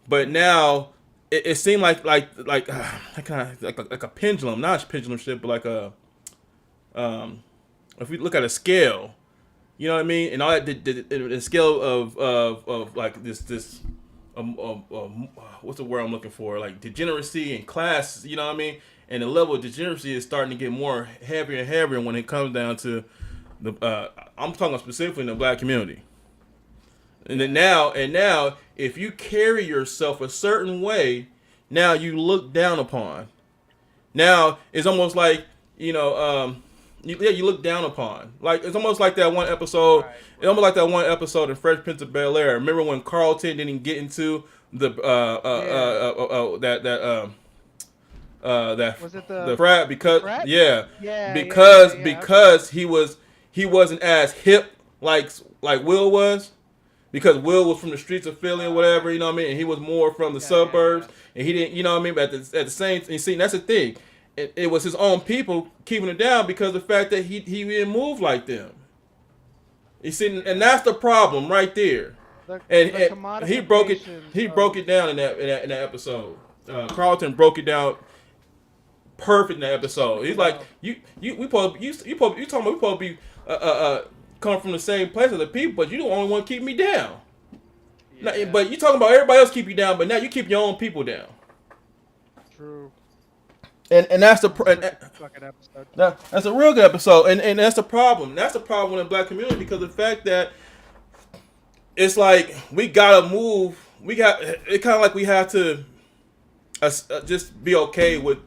But now it seemed like a pendulum, not a pendulum shit, but like a if we look at a scale, you know what I mean, and all that the scale of like this what's the word I'm looking for? Like degeneracy and class, you know what I mean? And the level of degeneracy is starting to get more heavier and heavier when it comes down to the I'm talking specifically in the black community. And then now if you carry yourself a certain way, now you look down upon. Now it's almost like, you look down upon. Like it's almost like that one episode. Right. It's almost like that one episode in Fresh Prince of Bel-Air. Remember when Carlton didn't get into the was it the frat because frat? Because he wasn't as hip like Will was. Because Will was from the streets of Philly or whatever, you know what I mean? And he was more from the suburbs. And he didn't, you know what I mean? But at the same, you see, that's the thing. It was his own people keeping it down because of the fact that he didn't move like them. You see, and that's the problem right there. And he broke it down in that episode. Carlton broke it down perfect in that episode. He's like, you talking about we supposed to be come from the same place as the people, but you don't only want to keep me down. Yeah. Now, but you talking about everybody else keep you down, but now you keep your own people down. True. And that's the fucking episode. That's a real good episode, and that's the problem. That's the problem in the black community because of the fact that it's like we gotta move. It kind of like we have to just be okay with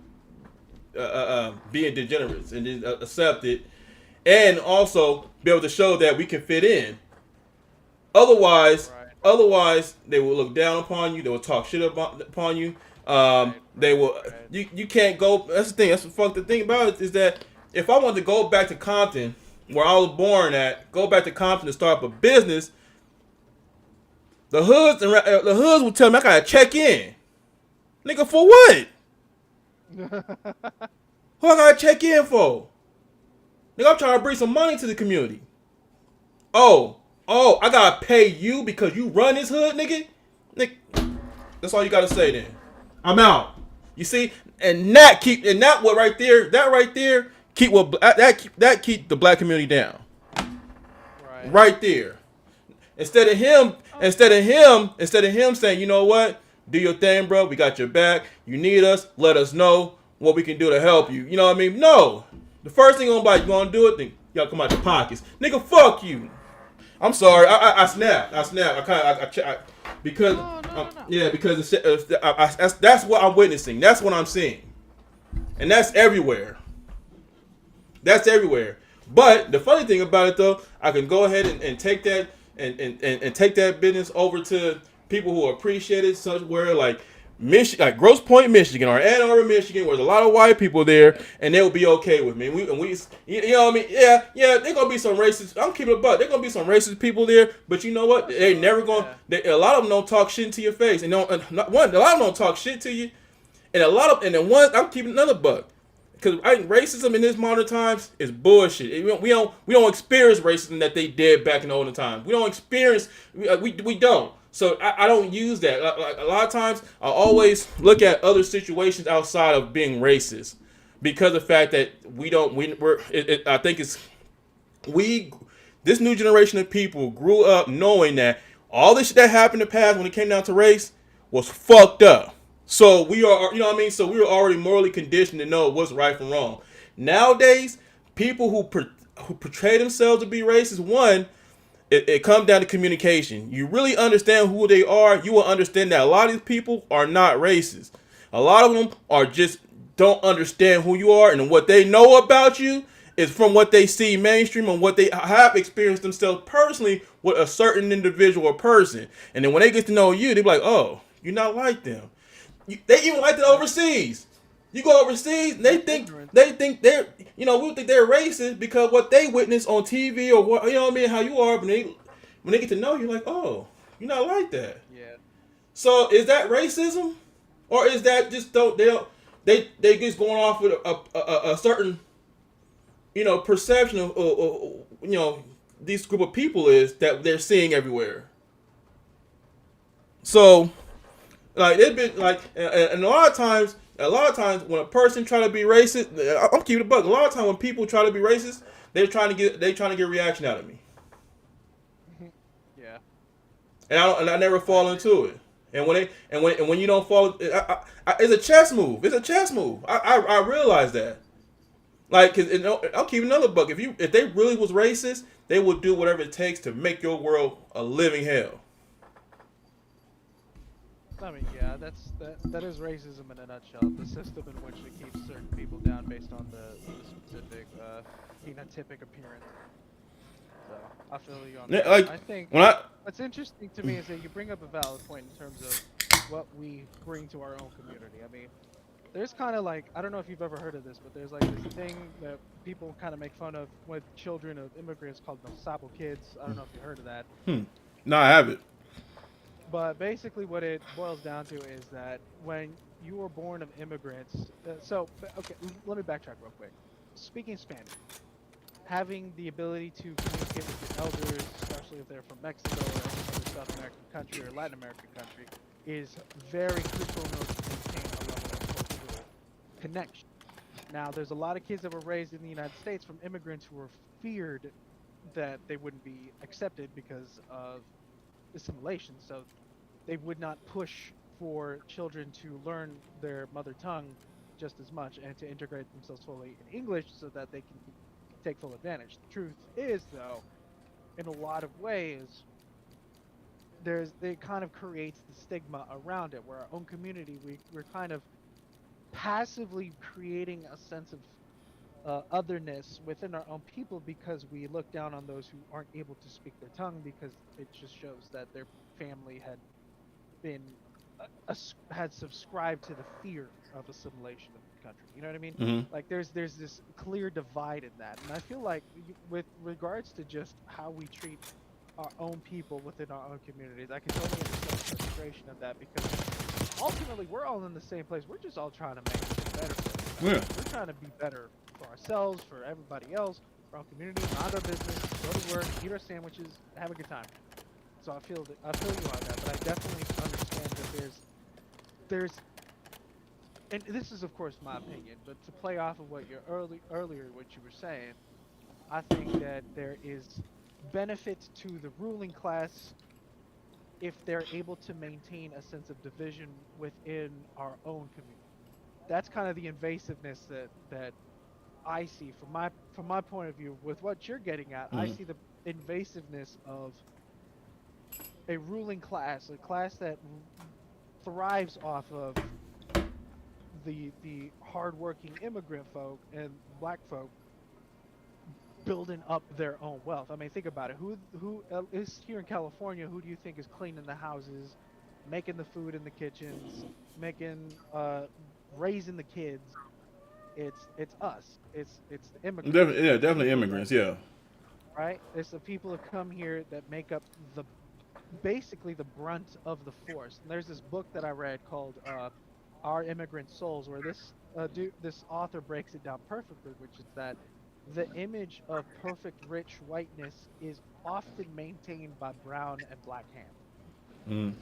being degenerates and then accept it. And also be able to show that we can fit in. Otherwise, they will look down upon you. They will talk shit upon you. They will. You can't go. That's the thing. That's the thing about it is that if I wanted to go back to Compton, where I was born at, go back to Compton to start up a business, the hoods will tell me I gotta check in. Nigga, for what? Who I gotta check in for? Nigga, I'm trying to bring some money to the community. Oh, I gotta pay you because you run this hood, nigga? That's all you gotta say then. I'm out. You see? That keep the black community down. Right there. Instead of him saying, you know what? Do your thing, bro. We got your back. You need us. Let us know what we can do to help you. You know what I mean? No. The first thing you gonna do it, then y'all come out your pockets. Nigga, fuck you. I'm sorry. I snapped. Because No. yeah, because that's what I'm witnessing. That's what I'm seeing, and that's everywhere. That's everywhere. But the funny thing about it though, I can go ahead and take that and take that business over to people who appreciate it, such where like like Grosse Pointe, Michigan, or Ann Arbor, Michigan, where there's a lot of white people there, and they'll be okay with me. You know what I mean? Yeah, there's gonna be some racist. I'm keeping it butt. There's gonna be some racist people there, but you know what? They never gonna. A lot of them don't talk shit to your face, and don't. A lot of them don't talk shit to you, and then one. I'm keeping another buck. Because racism in this modern times is bullshit. We don't experience racism that they did back in the olden times. We don't experience we don't. So I don't use that. A lot of times I always look at other situations outside of being racist because of the fact that I think this new generation of people grew up knowing that all this shit that happened in the past when it came down to race was fucked up. So we are, you know what I mean? So we were already morally conditioned to know what's right from wrong. Nowadays, people who portray themselves to be racist, one, it comes down to communication. You really understand who they are, you will understand that a lot of these people are not racist. A lot of them are just don't understand who you are, and what they know about you is from what they see mainstream and what they have experienced themselves personally with a certain individual or person. And then when they get to know you, they be like, oh, you're not like them. They even like it overseas. You go overseas, and they think they're, we think they're racist because what they witness on TV or what, you know what I mean, how you are, but when they get to know you, like, oh, you're not like that. Yeah. So is that racism, or is that just they just going off with a certain, perception of this group of people is that they're seeing everywhere. So. Like it's been like, and a lot of times when a person try to be racist, I'm keeping it buck. A lot of times when people try to be racist, they're trying to get a reaction out of me. Yeah. And I never fall into it. And when you don't fall, it's a chess move. It's a chess move. I realize that. Like, cause I'll keep another buck. If they really was racist, they would do whatever it takes to make your world a living hell. I mean, yeah, that is racism in a nutshell. The system in which it keeps certain people down based on the specific phenotypic appearance. So I feel you on that. Like, I think what's interesting to me is that you bring up a valid point in terms of what we bring to our own community. I mean, there's kind of like, I don't know if you've ever heard of this, but there's like this thing that people kind of make fun of with children of immigrants called the Sabo kids. I don't know if you heard of that. No, I haven't. But basically what it boils down to is that when you were born of immigrants, okay, let me backtrack real quick. Speaking Spanish, having the ability to communicate with your elders, especially if they're from Mexico or any other South American country or Latin American country, is very crucial in order to maintain a level of cultural connection. Now, there's a lot of kids that were raised in the United States from immigrants who were feared that they wouldn't be accepted because of assimilation, so they would not push for children to learn their mother tongue just as much and to integrate themselves fully in English so that they can take full advantage. The truth is, though, in a lot of ways, it kind of creates the stigma around it, where our own community, we're kind of passively creating a sense of otherness within our own people because we look down on those who aren't able to speak their tongue because it just shows that their family had been had subscribed to the fear of assimilation of the country. You know what I mean? Mm-hmm. Like there's this clear divide in that, and I feel like with regards to just how we treat our own people within our own communities, I can totally understand the frustration of that because ultimately we're all in the same place. We're just all trying to make it better for us. We're trying to be better for ourselves, for everybody else, for our community, mind our business, go to work, eat our sandwiches, have a good time. So I feel you on that, but I definitely understand that there's, and this is of course my opinion, but to play off of what you earlier what you were saying, I think that there is benefit to the ruling class if they're able to maintain a sense of division within our own community. That's kind of the invasiveness that I see from my point of view with what you're getting at. I see invasiveness of a ruling class, a class that thrives off of the hardworking immigrant folk and black folk building up their own wealth. I mean, think about it. Who is here in California? Who do you think is cleaning the houses, making the food in the kitchens, making raising the kids? It's us. It's the immigrants. Definitely, yeah, definitely immigrants. Yeah. Right? It's the people who come here that make up basically the brunt of the force. And there's this book that I read called Our Immigrant Souls, where this author breaks it down perfectly, which is that the image of perfect rich whiteness is often maintained by brown and black hands. Mm.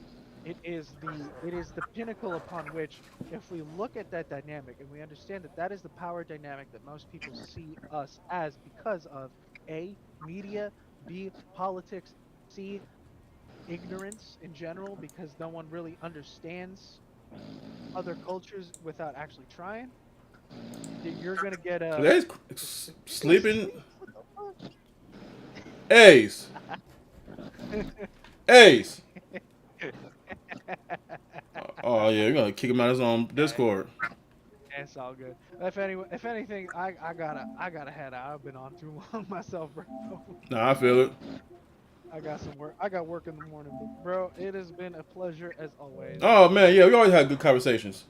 It is the pinnacle upon which, if we look at that dynamic and we understand that that is the power dynamic that most people see us as because of A, media, B, politics, C, ignorance in general, because no one really understands other cultures without actually trying, you're gonna get a Today's sleeping. Ace. Ace. Oh yeah, you're gonna kick him out of his own Discord. It's all good. If anything, I gotta head out. I've been on too long myself, bro. Nah, I feel it. I got some work. I got work in the morning, but bro, it has been a pleasure as always. Oh man, yeah, we always had good conversations.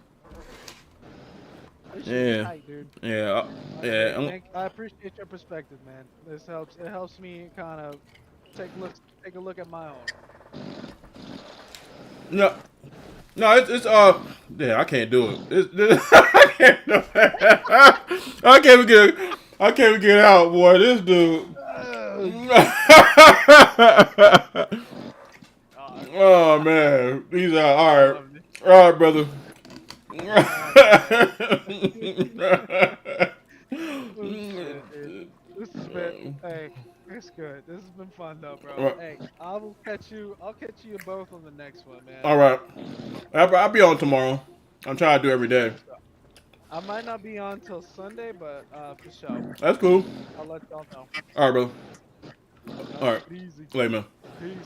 This shit is Yeah, tight, dude. yeah, yeah. I appreciate your perspective, man. This helps. It helps me kind of take a look at my own. No, it's yeah, I can't do it. I can't do it. I can't even get it out, boy. This dude. Oh man, he's out. All right, brother. This has been, hey, it's good. This has been fun though, bro. Hey, I'll catch you both on the next one, man. All right, I'll be on tomorrow. I'm trying to do every day. I might not be on till Sunday, but for sure. That's cool. I'll let y'all know. All right, brother. All right, Easy. later, man. Peace.